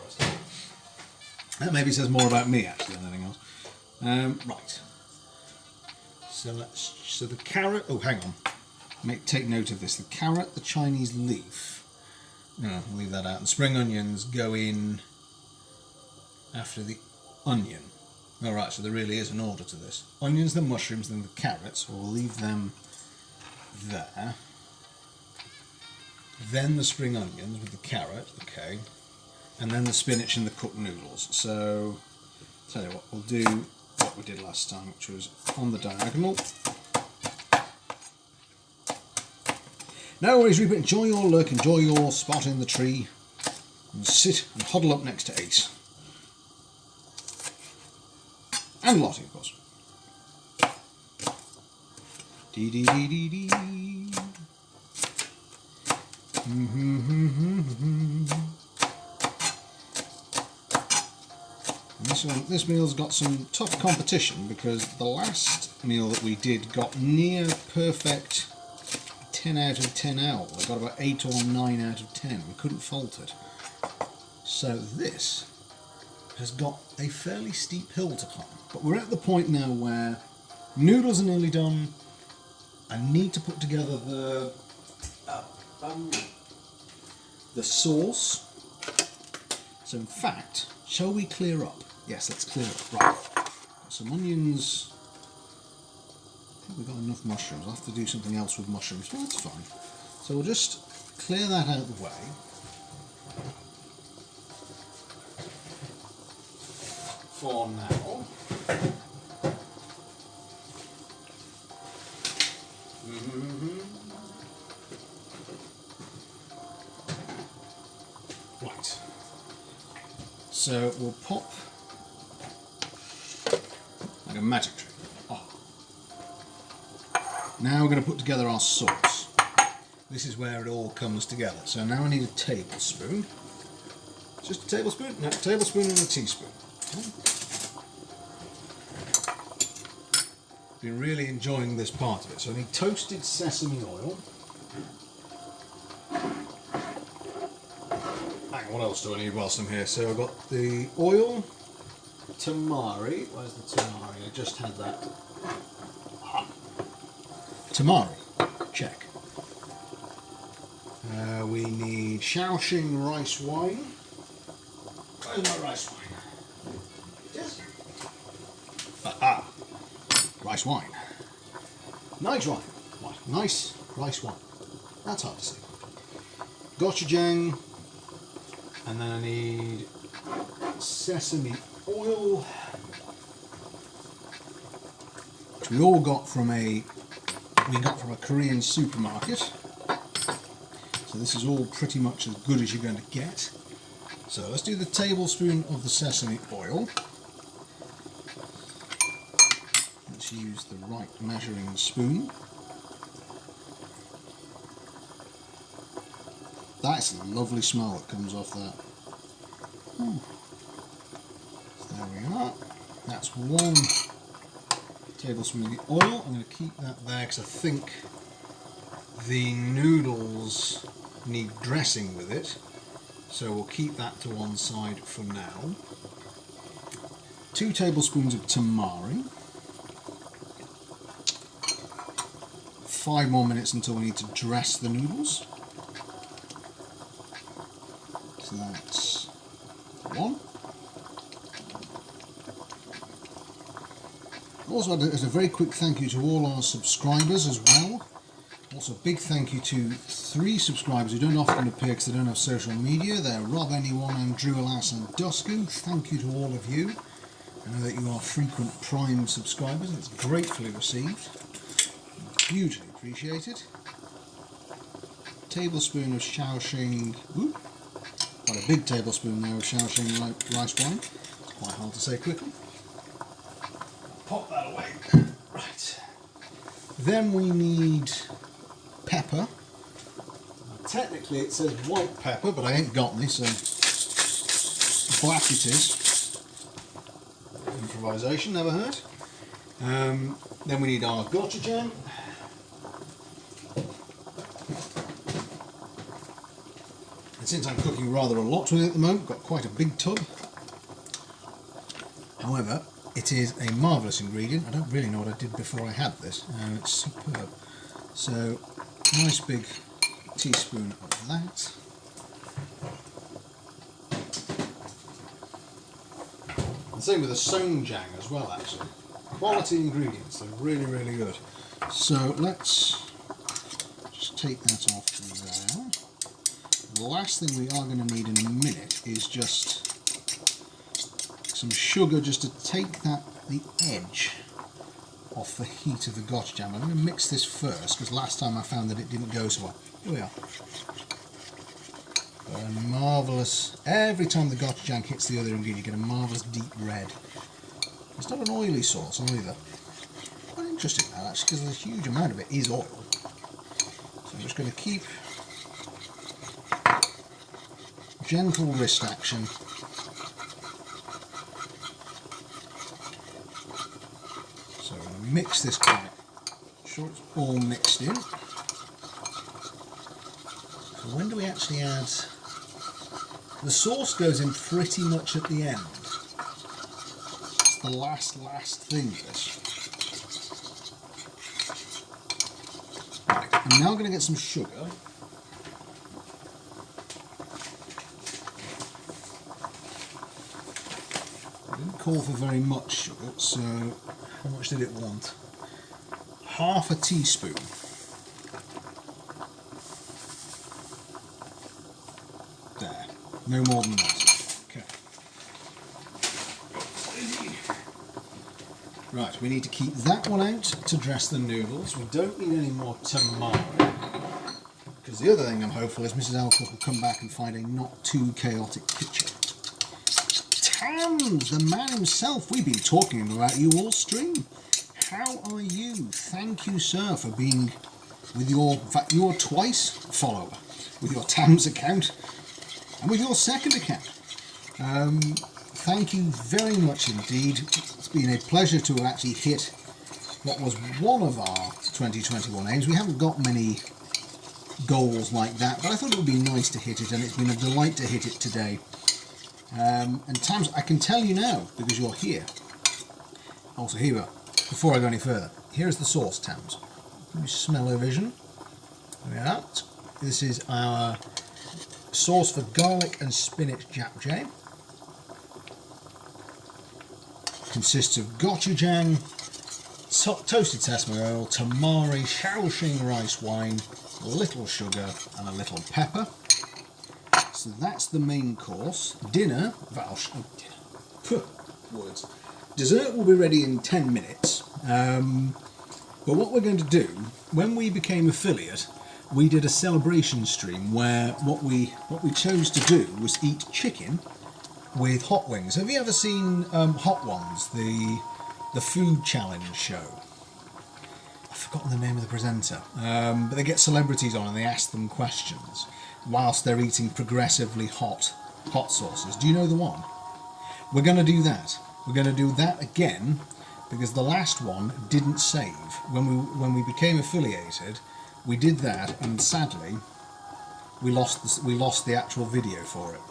That maybe says more about me actually than anything else. Right. So the carrot. Oh, hang on. Take note of this. The carrot, the Chinese leaf. No, I'll leave that out. The spring onions go in after the onion. All right. So there really is an order to this. Onions, then mushrooms, then the carrots. We'll leave them there. Then the spring onions with the carrot. Okay. And then the spinach and the cooked noodles. So, tell you what, we'll do what we did last time, which was on the diagonal. No worries, Reaper, enjoy your look, enjoy your spot in the tree, and sit and huddle up next to Ace. And Lottie, of course. Dee dee dee dee dee. This meal's got some tough competition because the last meal that we did got near perfect 10 out of 10 owl. I got about 8 or 9 out of 10. We couldn't fault it. So this has got a fairly steep hill to climb. But we're at the point now where noodles are nearly done. I need to put together the sauce. So in fact, shall we clear up? Yes, let's clear up. Right. Got some onions. I think we've got enough mushrooms. I'll have to do something else with mushrooms, but that's fine. So we'll just clear that out of the way. For now. Right. So we'll pop like a magic trick. Oh. Now we're going to put together our sauce. This is where it all comes together. So now I need a tablespoon. Just a tablespoon? No, a tablespoon and a teaspoon. Okay. Been really enjoying this part of it. So I need toasted sesame oil. Hang on, what else do I need whilst I'm here? So I've got the oil, tamari. Where's the tamari? I just had that. Ah. Tamari. Check. We need Shaoxing rice wine. Where's my rice wine? Yes. Aha. Rice wine. Nice wine. What? Nice rice wine. That's hard to say. Gochujang. And then I need sesame oil, which we got from a Korean supermarket. So this is all pretty much as good as you're going to get. So let's do the tablespoon of the sesame oil. Let's use the right measuring spoon. That's a lovely smell that comes off that. So there we are. That's 1 tablespoon of the oil. I'm going to keep that there because I think the noodles need dressing with it. So we'll keep that to one side for now. 2 tablespoons of tamari. 5 more minutes until we need to dress the noodles. So that's 1. Also, as a very quick thank you to all our subscribers as well. Also, big thank you to 3 subscribers who don't often appear because they don't have social media. They're Rob Anyone, Andrew Alas and Dusku. Thank you to all of you. I know that you are frequent Prime subscribers and it's gratefully received. Hugely appreciated. Tablespoon of Shaoxing, quite a big tablespoon there of Shaoxing rice wine. It's quite hard to say quickly. Pop that away. Right. Then we need pepper. Technically it says white pepper, but I ain't got any, so black it is. Improvisation, never heard. Then we need our gochujang. And since I'm cooking rather a lot with it at the moment, got quite a big tub. However, it is a marvellous ingredient. I don't really know what I did before I had this. It's superb. So, nice big teaspoon of that. And same with the songjang as well, actually. Quality ingredients, they're really, really good. So let's just take that off there. The last thing we are going to need in a minute is just some sugar, just to take the edge off the heat of the gochujang. I'm going to mix this first because last time I found that it didn't go so well. Here we are. A marvellous, every time the gochujang hits the other ingredient you get a marvellous deep red. It's not an oily sauce either. Quite interesting that actually, because a huge amount of it is oil. So I'm just going to keep gentle wrist action. So I'm going to mix this quite, sure it's all mixed in. So when do we actually add? The sauce goes in pretty much at the end. It's the last thing, this. Right, I'm now going to get some sugar. I didn't call for very much sugar, so how much did it want? Half a teaspoon. There, no more than that. Okay. Right, we need to keep that one out to dress the noodles. We don't need any more tamari, because the other thing I'm hopeful is Mrs. Alcock will come back and find a not too chaotic kitchen. Tams, the man himself, we've been talking about you all stream. How are you? Thank you, sir, for being with your, in fact, you're twice follower with your Tams account and with your second account. Thank you very much indeed. It's been a pleasure to have actually hit what was one of our 2021 aims. We haven't got many goals like that, but I thought it would be nice to hit it, and it's been a delight to hit it today. And Tams, I can tell you now, because you're here. Also, here we are. Before I go any further, here's the sauce, Tams. Can you smell her vision? There we are. This is our sauce for garlic and spinach JapChae. Consists of gochujang, toasted sesame oil, tamari, Shaoxing rice wine, a little sugar and a little pepper. So that's the main course. Dinner, words. Dessert will be ready in 10 minutes. But what we're going to do, when we became affiliate, we did a celebration stream where what we chose to do was eat chicken with hot wings. Have you ever seen Hot Ones, the food challenge show? I've forgotten the name of the presenter, but they get celebrities on and they ask them questions whilst they're eating progressively hot hot sauces. Do you know the one? We're going to do that. We're going to do that again because the last one didn't save. When we became affiliated, we did that, and sadly, we lost the actual video for it.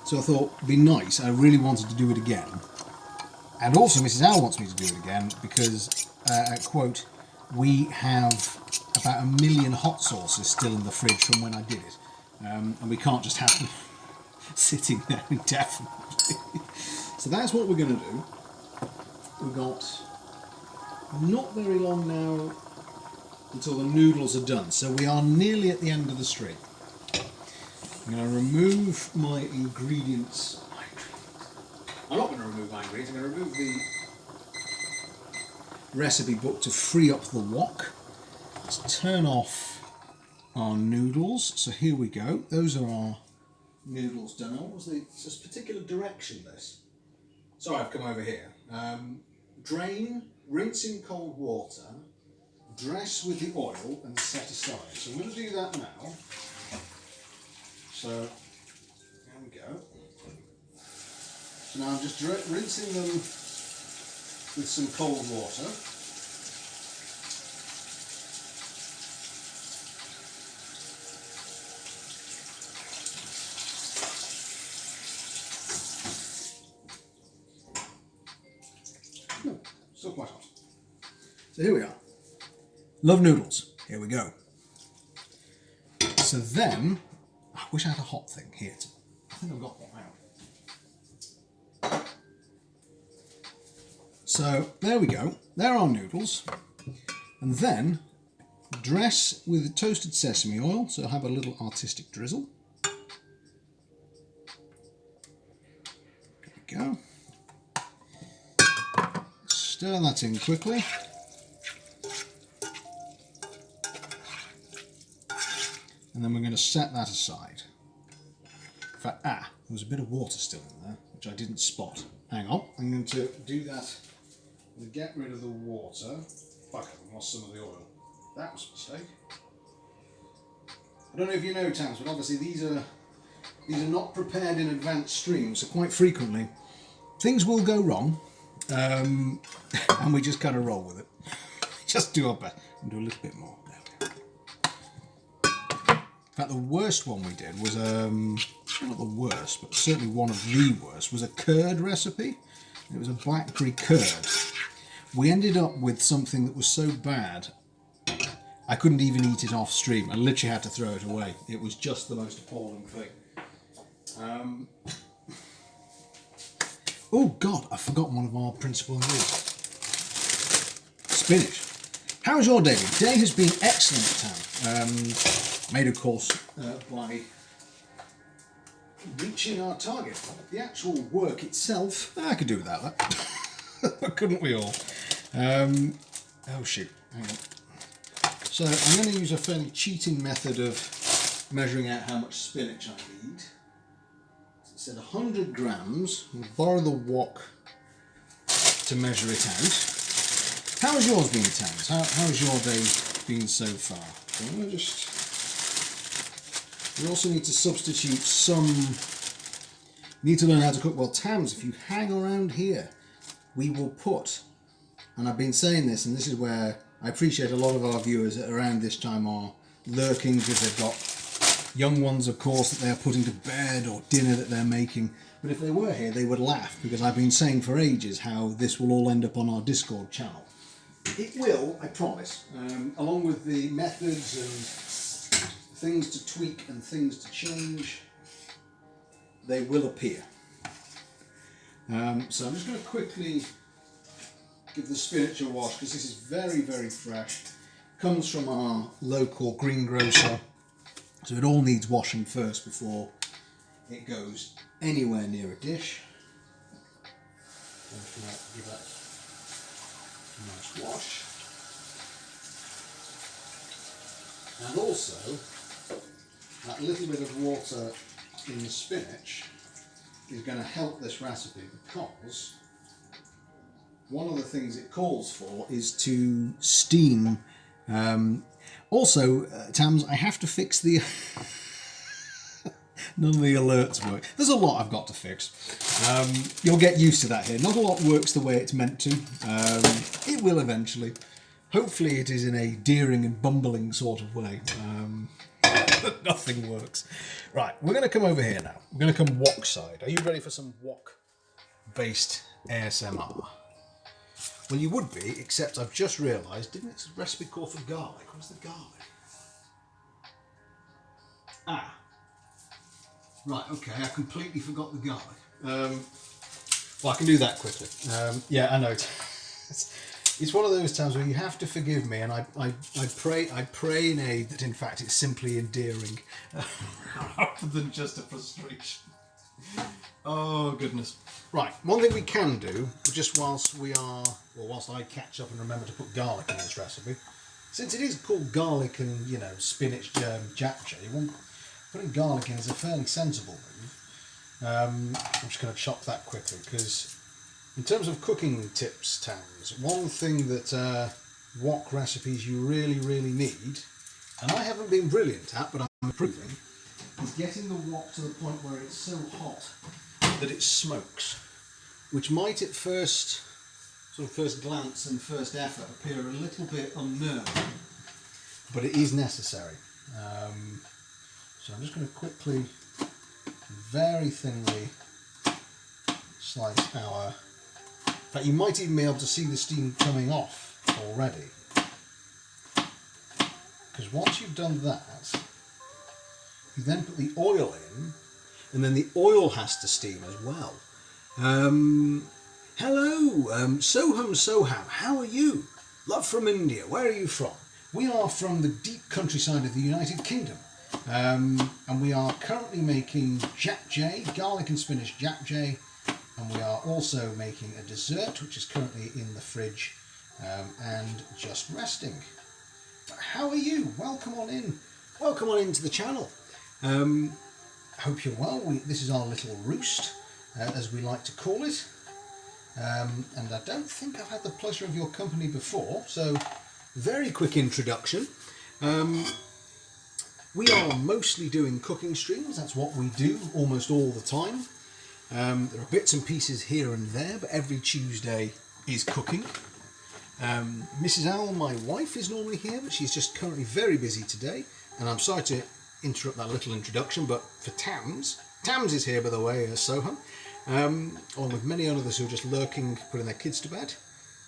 So I thought it'd be nice. I really wanted to do it again, and also Mrs. Al wants me to do it again because, quote, we have about 1 million hot sauces still in the fridge from when I did it, and we can't just have them sitting there indefinitely. So that's what we're going to do. We've got not very long now until the noodles are done, so we are nearly at the end of the stream. I'm going to remove my ingredients. I'm not going to remove my ingredients, I'm going to remove the recipe book to free up the wok. Let's turn off our noodles. So here we go. Those are our noodles done. What was this particular direction this? Sorry, I've come over here. Drain, rinse in cold water, dress with the oil and set aside. So I'm going to do that now. So there we go. So now I'm just rinsing them with some cold water. Still quite hot. So here we are. Love noodles. Here we go. So then, I wish I had a hot thing here. I think I've got one out. So there we go. There are noodles. And then dress with toasted sesame oil. So have a little artistic drizzle. There we go. Stir that in quickly. And then we're going to set that aside. In fact, there was a bit of water still in there, which I didn't spot. Hang on, I'm going to do that. I'm going to get rid of the water. Fuck, I lost some of the oil. That was a mistake. I don't know if you know, Tams, but obviously these are not prepared in advance streams, so quite frequently things will go wrong. And we just kind of roll with it. Just do our best and do a little bit more. There we go. In fact, the worst one we did was, not the worst, but certainly one of the worst, was a curd recipe. It was a blackberry curd. We ended up with something that was so bad, I couldn't even eat it off stream. I literally had to throw it away. It was just the most appalling thing. Oh God, I've forgotten one of our principal ingredients. Spinach. How's your day? Today has been excellent, Tam. Made, of course, by reaching our target. The actual work itself, I could do without that. Couldn't we all? Oh shoot, hang on. So I'm going to use a fairly cheating method of measuring out how much spinach I need. It said 100 grams. We'll borrow the wok to measure it out. How has yours been, Tams? How has your day been so far? So I'm going to we also need to substitute some. Need to learn how to cook. Well, Tams, if you hang around here, we will put, and I've been saying this, and this is where I appreciate a lot of our viewers around this time are lurking because they've got young ones, of course, that they're putting to bed or dinner that they're making. But if they were here, they would laugh because I've been saying for ages how this will all end up on our Discord channel. It will, I promise, along with the methods and things to tweak and things to change. They will appear. So I'm just going to quickly give the spinach a wash because this is very, very fresh. Comes from our local greengrocer. So it all needs washing first before it goes anywhere near a dish. I'm just going to give that a nice wash. And also, that little bit of water in the spinach is going to help this recipe because one of the things it calls for is to steam. Also, Tams, I have to fix the None of the alerts work. There's a lot I've got to fix. You'll get used to that here. Not a lot works the way it's meant to. It will eventually. Hopefully it is in a deering and bumbling sort of way. But nothing works. Right, we're going to come over here now. We're going to come wok side. Are you ready for some wok-based ASMR? Well, you would be, except I've just realised, didn't its recipe call for garlic? Where's the garlic? Ah. Right, okay, I completely forgot the garlic. Well, I can do that quickly. Yeah, I know. It's one of those times where you have to forgive me, and I pray in aid that in fact it's simply endearing, rather than just a frustration. Oh goodness! Right, one thing we can do, just whilst I catch up and remember to put garlic in this recipe, since it is called garlic and spinach JapChae, putting garlic in is a fairly sensible move. I'm just going to chop that quickly because. In terms of cooking tips, Tams, one thing that wok recipes you really, really need, and I haven't been brilliant at, but I'm improving, is getting the wok to the point where it's so hot that it smokes, which might at first glance and first effort appear a little bit unnerving, but it is necessary. So I'm just going to quickly, very thinly slice our... In fact, you might even be able to see the steam coming off already. Because once you've done that, you then put the oil in, and then the oil has to steam as well. Hello, Soham, how are you? Love from India, where are you from? We are from the deep countryside of the United Kingdom. And we are currently making JapChae, garlic and spinach JapChae. And we are also making a dessert, which is currently in the fridge and just resting. How are you? Welcome on in. Welcome on into the channel. Hope you're well. This is our little roost, as we like to call it. And I don't think I've had the pleasure of your company before, so very quick introduction. We are mostly doing cooking streams. That's what we do almost all the time. There are bits and pieces here and there, but every Tuesday is cooking. Mrs. Owl, my wife, is normally here, but she's just currently very busy today. And I'm sorry to interrupt that little introduction, but for Tams is here, by the way, Soham, along with many others who are just lurking, putting their kids to bed.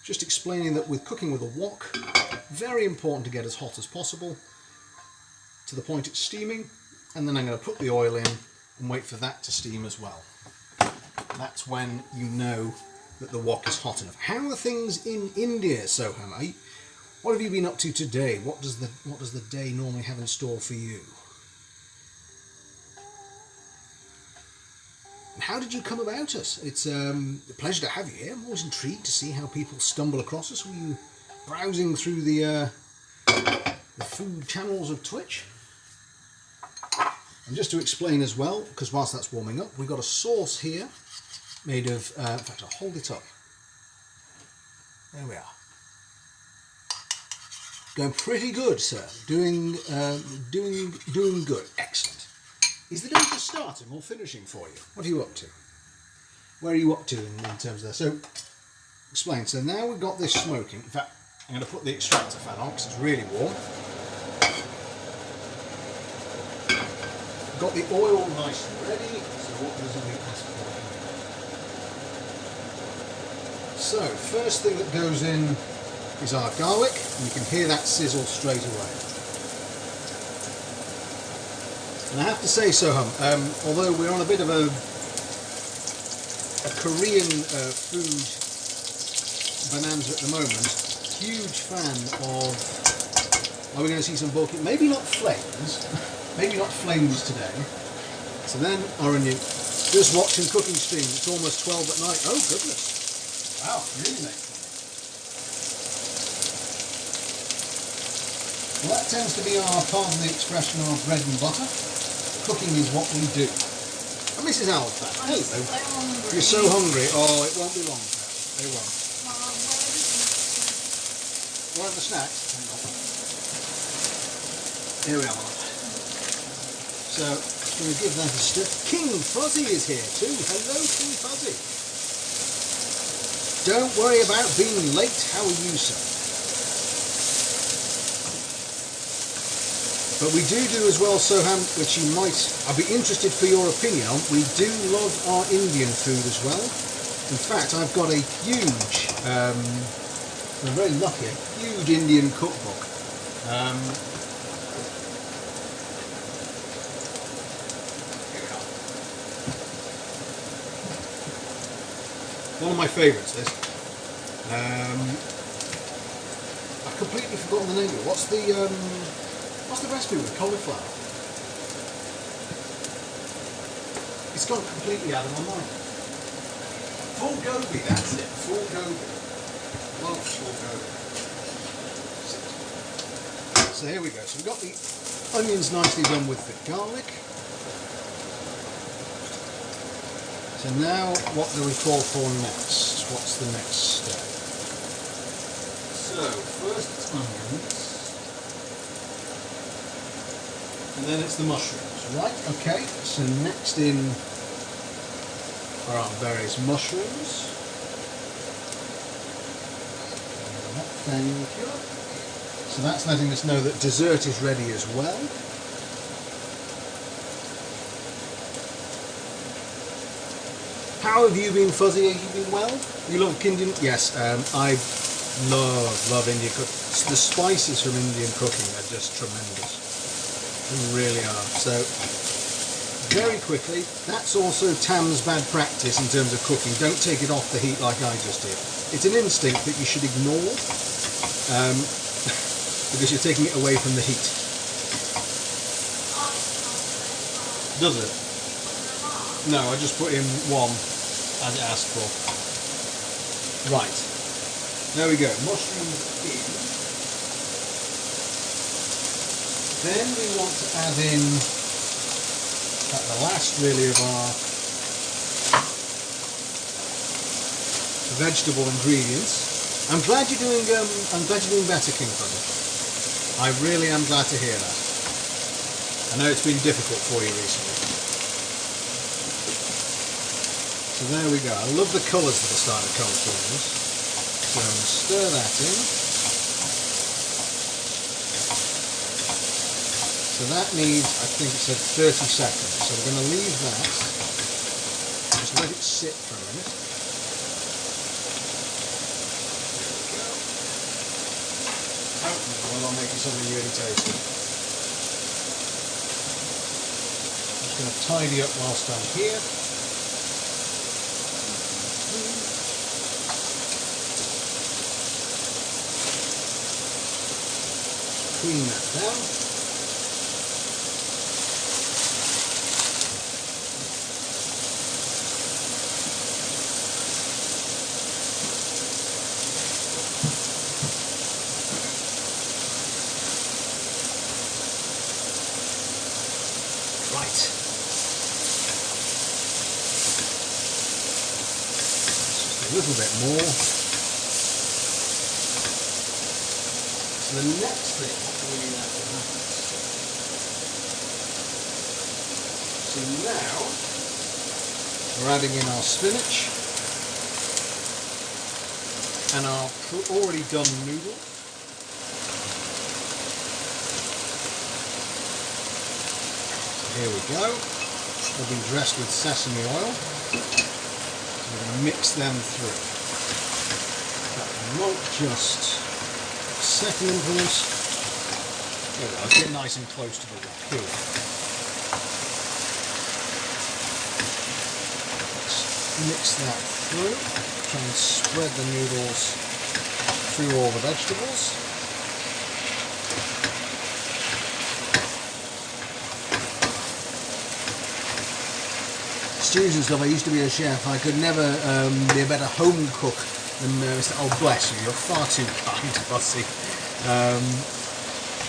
Just explaining that with cooking with a wok, very important to get as hot as possible, to the point it's steaming, and then I'm going to put the oil in and wait for that to steam as well. That's when you know that the wok is hot enough. How are things in India, Soham? What have you been up to today? What does the day normally have in store for you? And how did you come about us? It's a pleasure to have you here. I'm always intrigued to see how people stumble across us. Were you browsing through the food channels of Twitch? And just to explain as well, because whilst that's warming up, we've got a sauce here made of, in fact, I'll hold it up. There we are. Going pretty good, sir. Doing good. Excellent. Is the day just starting or finishing for you? What are you up to? Where are you up to in terms of that? So, explain. So now we've got this smoking. In fact, I'm going to put the extractor fan on because it's really warm. Got the oil nice and ready. So what does it need? So, first thing that goes in is our garlic, and you can hear that sizzle straight away. And I have to say, Soham, although we're on a bit of a Korean food bonanza at the moment, huge fan of, are we going to see some bulky, maybe not flames today. So then, Aaron, just watching cooking streams, it's almost 12 at night. Oh goodness. Wow, really nice. Well, that tends to be pardon the expression, our bread and butter. Cooking is what we do. And Mrs. Owl's back. Hello. So hungry. You're so hungry. Oh, it won't be long. It won't. One of the snacks? Here we are. So I'm going to give that a stir. King Fuzzy is here too. Hello, King Fuzzy. Don't worry about being late. How are you, sir? But we do as well, Soham, which you might, I'd be interested for your opinion on. We do love our Indian food as well. In fact, I've got a huge, I'm very lucky, a huge Indian cookbook. Here we are. One of my favourites, this. I've completely forgotten the name of it. What's the recipe with cauliflower? It's gone completely out of my mind. Full gobi, that's it. Full gobi. Love full gobi. So here we go. So we've got the onions nicely done with the garlic. So now what do we call for next? What's the next step? So first it's onions. And then it's the mushrooms, right? Okay, so next in are our various mushrooms. Thank you. So that's letting us know that dessert is ready as well. How have you been, Fuzzy? Have you been well? You love Indian? Yes, I love Indian cooking. The spices from Indian cooking are just tremendous. They really are. So, very quickly, that's also Tam's bad practice in terms of cooking. Don't take it off the heat like I just did. It's an instinct that you should ignore because you're taking it away from the heat. Does it? No, I just put in one as it asked for. Right. There we go. Mushrooms in. Then we want to add in the last really of our vegetable ingredients. I'm glad you're doing better, King Fuzzy. I really am glad to hear that. I know it's been difficult for you recently. So there we go. I love the colours that are starting to come through this. So I'm going to stir that in. So that needs, I think it said 30 seconds. So we're going to leave that. Just let it sit for a minute. There we go. Oh, well, I'll make you something really tasty. I'm just going to tidy up whilst I'm here. Clean that down. Right. Just a little bit more. So the next thing we have to happen. So now we're adding in our spinach and our already done noodles. Here we go. They've been dressed with sesame oil. So we're going to mix them through. That won't just second implement. There we go. Let's get nice and close to the wrap. Here we go. Let's mix that through. Try and spread the noodles through all the vegetables. Stews and stuff, I used to be a chef. I could never be a better home cook than Mr. Oh, bless you, you're far too kind, Fuzzy.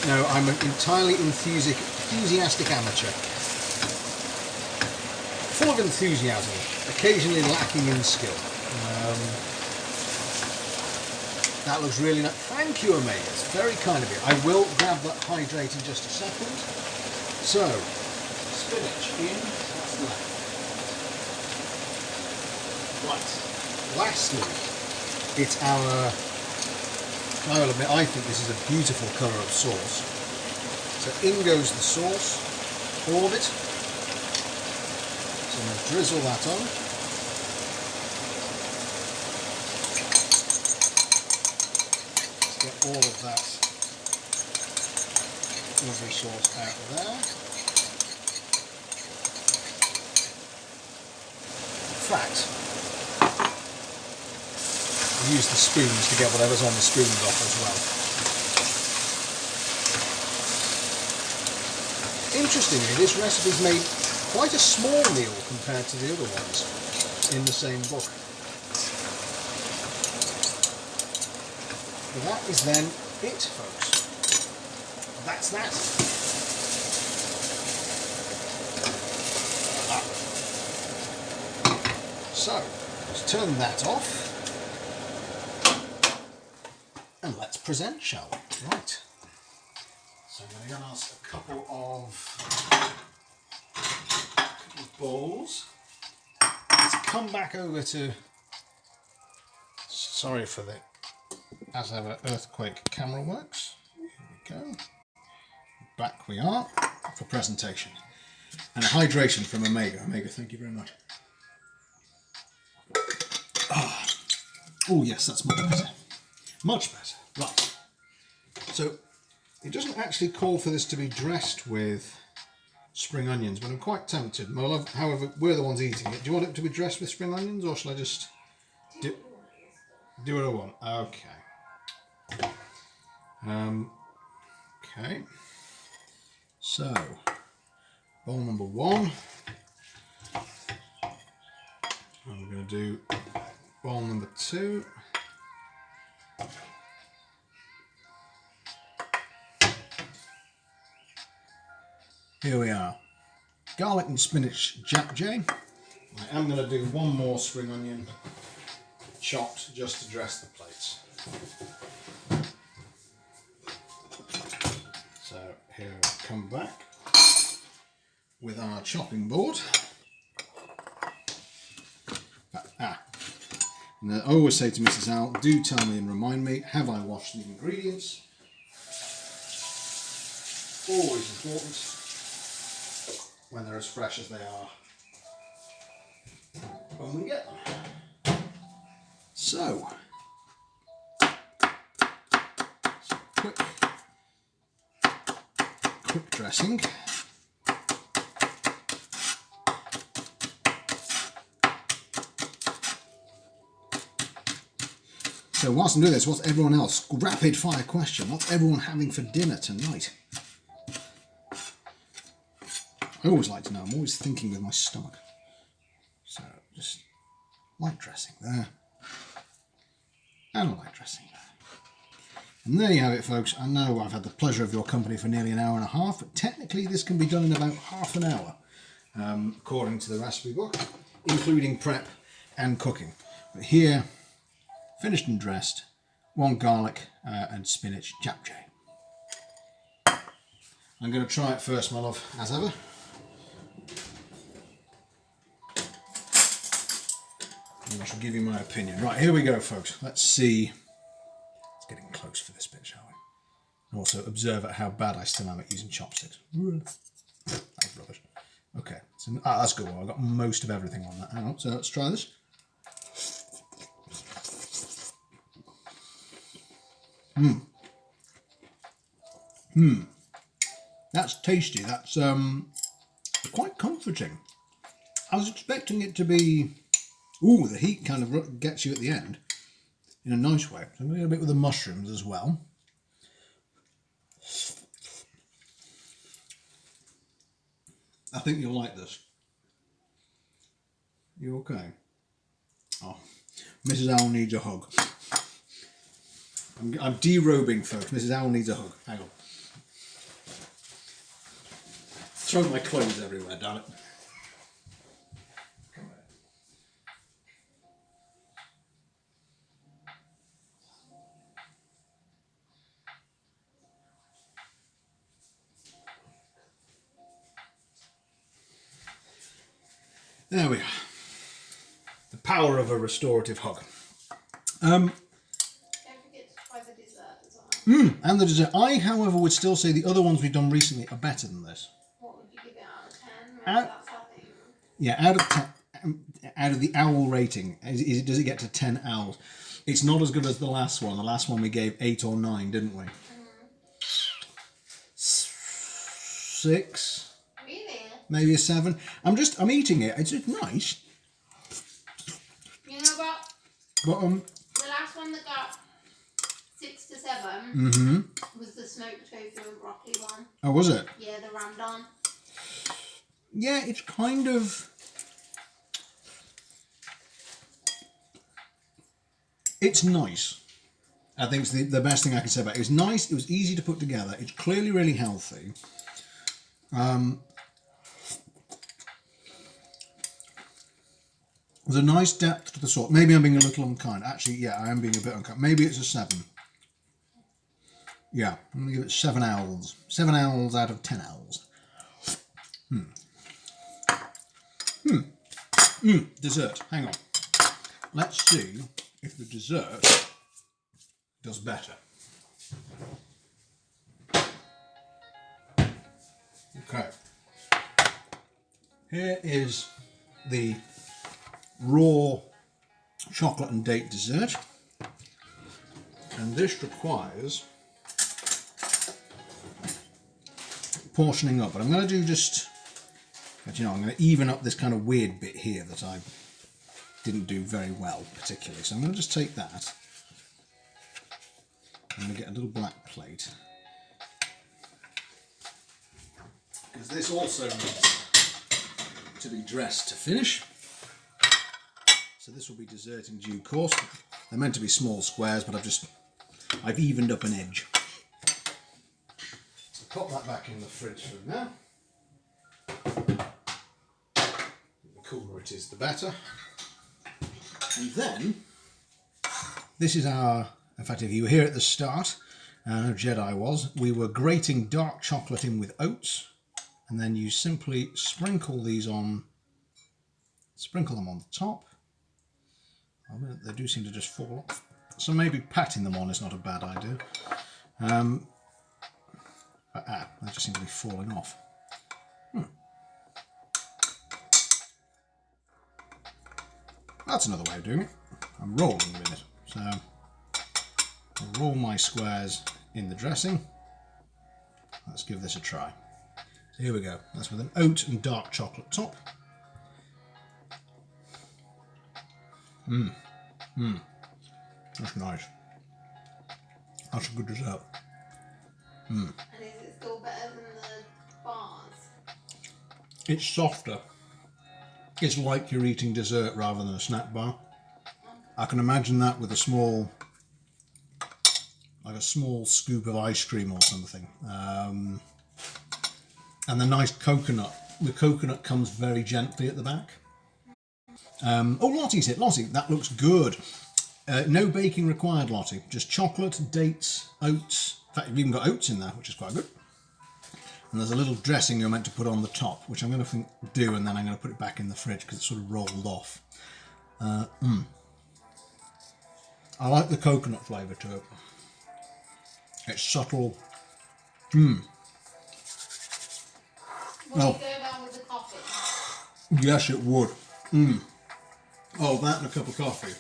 No, I'm an entirely enthusiastic amateur. Full of enthusiasm, occasionally lacking in skill. That looks really nice. Thank you, Omega. It's very kind of you. I will grab that hydrate in just a second. So, spinach in what's left. Right. Lastly, it's our, I'll admit, I think this is a beautiful colour of sauce. So in goes the sauce, all of it. So I'm going to drizzle that on. Let's get all of that lovely sauce out of there. In fact, I use the spoons to get whatever's on the spoons off as well. Interestingly, this recipe's made quite a small meal compared to the other ones in the same book. But that is then it, folks. That's that. So, let's turn that off. And let's present, shall we? Right. So I'm going to ask a couple of bowls. Let's come back over to, sorry for the, as ever, earthquake camera works. Here we go. Back we are for presentation. And a hydration from Omega. Omega, thank you very much. Oh yes, that's much better. Much better. Right. So it doesn't actually call for this to be dressed with spring onions, but I'm quite tempted. My love, however, we're the ones eating it. Do you want it to be dressed with spring onions, or shall I just do what I want? Okay. Okay. So, bowl number one. I'm going to do bowl number two. Here we are. Garlic and spinach JapChae. I am going to do one more spring onion chopped just to dress the plates. So here we come back with our chopping board. And I always say to Mrs. Owl, do tell me and remind me, have I washed the ingredients? Always important when they're as fresh as they are when we get them. So quick dressing. So whilst I'm doing this, what's everyone else? Rapid fire question. What's everyone having for dinner tonight? I always like to know. I'm always thinking with my stomach. So just light dressing there. And a light dressing there. And there you have it, folks. I know I've had the pleasure of your company for nearly an hour and a half, but technically this can be done in about half an hour, according to the recipe book, including prep and cooking. But here, finished and dressed, one garlic and spinach JapChae. I'm going to try it first, my love, as ever. And I shall give you my opinion. Right, here we go, folks. Let's see. It's getting close for this bit, shall we? And also observe at how bad I still am at using chopsticks. That's rubbish. Okay, so, that's good. Well, I got most of everything on that. Hang on, so let's try this. That's tasty. That's quite comforting. I was expecting it to be, ooh, the heat kind of gets you at the end in a nice way. So I'm going to do a bit with the mushrooms as well. I think you'll like this. You okay? Oh, Mrs. Owl needs a hug. I'm derobing, folks. Mrs. Owl needs a hug. Hang on. Throw my clothes everywhere, damn it. There we are. The power of a restorative hug. Don't forget to try the dessert as well. And the dessert. I, however, would still say the other ones we've done recently are better than this. What would you give it out of 10? Maybe Out- that's our thing. Yeah, out of the owl rating, does it get to 10 owls? It's not as good as the last one. The last one we gave 8 or 9, didn't we? 6, Really? maybe a 7. I'm eating it. It's just nice. You know what? But The last one that got 6 to 7 was the smoked tofu and broccoli one. oh, was it? Yeah, the ramdon. Yeah, it's kind of. It's nice. I think it's the best thing I can say about it. It was nice. It was easy to put together. It's clearly really healthy. There's a nice depth to the sauce. Maybe I'm being a little unkind. Actually, yeah, I am being a bit unkind. Maybe it's a 7. Yeah, I'm going to give it 7 owls. 7 owls out of 10 owls. Dessert. Hang on. Let's see if the dessert does better. Okay. Here is the raw chocolate and date dessert. And this requires portioning up. But I'm going to do I'm going to even up this kind of weird bit here that I didn't do very well particularly. So I'm going to just take that. I'm going to get a little black plate. Because this also needs to be dressed to finish. So this will be dessert in due course. They're meant to be small squares, but I've evened up an edge. So pop that back in the fridge for now. The cooler it is, the better. And then, this is in fact, if you were here at the start, Jedi was, we were grating dark chocolate in with oats, and then you simply sprinkle them on the top. They do seem to just fall off. So maybe patting them on is not a bad idea. They just seem to be falling off. That's another way of doing it. I'm rolling with it. So I'll roll my squares in the dressing. Let's give this a try. So here we go. That's with an oat and dark chocolate top. That's nice. That's a good dessert. And is it still better than the bars? It's softer. It's like you're eating dessert rather than a snack bar. I can imagine that with a small scoop of ice cream or something. And the nice coconut. The coconut comes very gently at the back. Lottie's hit. Lottie, that looks good. No baking required, Lottie. Just chocolate, dates, oats. In fact, you've even got oats in there, which is quite good. And there's a little dressing you're meant to put on the top, which I'm going to do, and then I'm going to put it back in the fridge because it's sort of rolled off. I like the coconut flavour to it. It's subtle. Would it go down with the coffee? Yes, it would. Oh, that and a cup of coffee.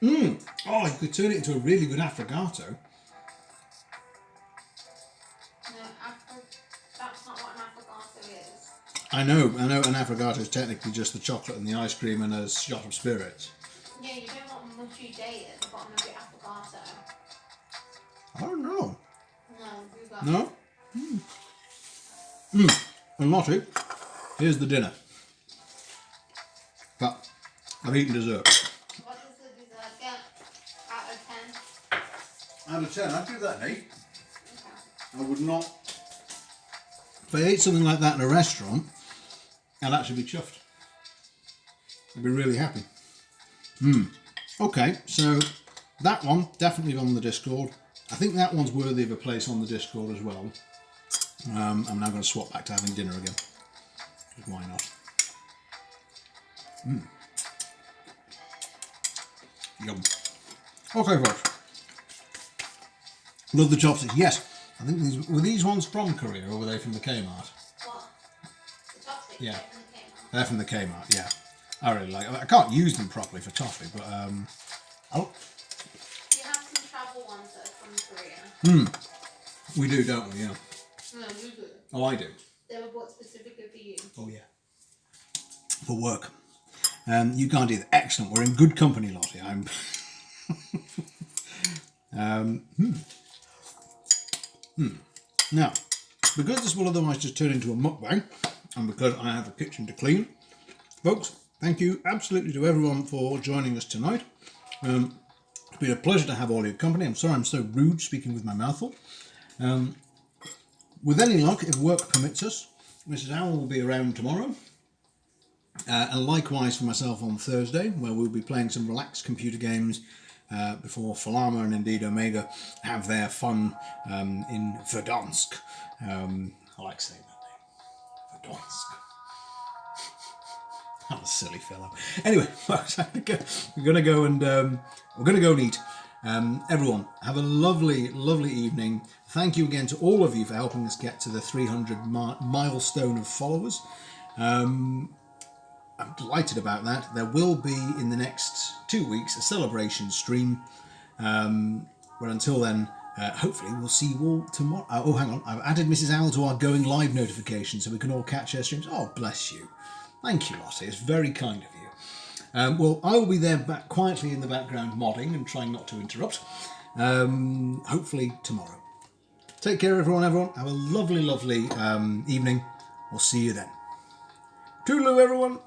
Oh, you could turn it into a really good affogato. No, that's not what an affogato is. I know. An affogato is technically just the chocolate and the ice cream and a shot of spirits. Yeah, you don't want mushy date at the bottom of your affogato. I don't know. No, do that. No? And Lottie, here's the dinner. But I've eaten dessert. What does the dessert get out of 10? Out of 10, I'd give that an 8. Okay. I would not. If I ate something like that in a restaurant, I'd actually be chuffed. I'd be really happy. Okay, so that one definitely on the Discord. I think that one's worthy of a place on the Discord as well. I'm now going to swap back to having dinner again. Why not? Yum. Okay, folks. Love the chopsticks. Yes, I think were these ones from Korea or were they from the Kmart? What? The chopsticks? Yeah. They're from the Kmart. They're from the Kmart. Yeah, I really like. I can't use them properly for toffee, but oh, You have some travel ones that are from Korea. we do, don't we? Yeah. No, you do. Oh, I do. They were bought specifically for you. Oh yeah. For work. You can't either. Excellent. We're in good company, Lottie. I'm. Now, because this will otherwise just turn into a mukbang, and because I have a kitchen to clean, folks, thank you absolutely to everyone for joining us tonight. It's been a pleasure to have all your company. I'm sorry I'm so rude speaking with my mouth full. With any luck, if work permits us, Mrs. Owl will be around tomorrow. And likewise for myself on Thursday, where we'll be playing some relaxed computer games before Falama and indeed Omega have their fun in Verdansk. I like saying that name, Verdansk. I'm a silly fellow. Anyway, folks, we're going to go and eat. Everyone, have a lovely, lovely evening. Thank you again to all of you for helping us get to the 300 milestone of followers. I'm delighted about that. There will be in the next 2 weeks a celebration stream, where until then, hopefully we'll see you all tomorrow. Oh, hang on, I've added Mrs. Owl to our going live notification so we can all catch her streams. Oh, bless you. Thank you, Lottie. It's very kind of you. Well, I will be there back quietly in the background modding and trying not to interrupt. Hopefully tomorrow. Take care, everyone. Have a lovely, lovely evening. We'll see you then. Toodaloo, everyone.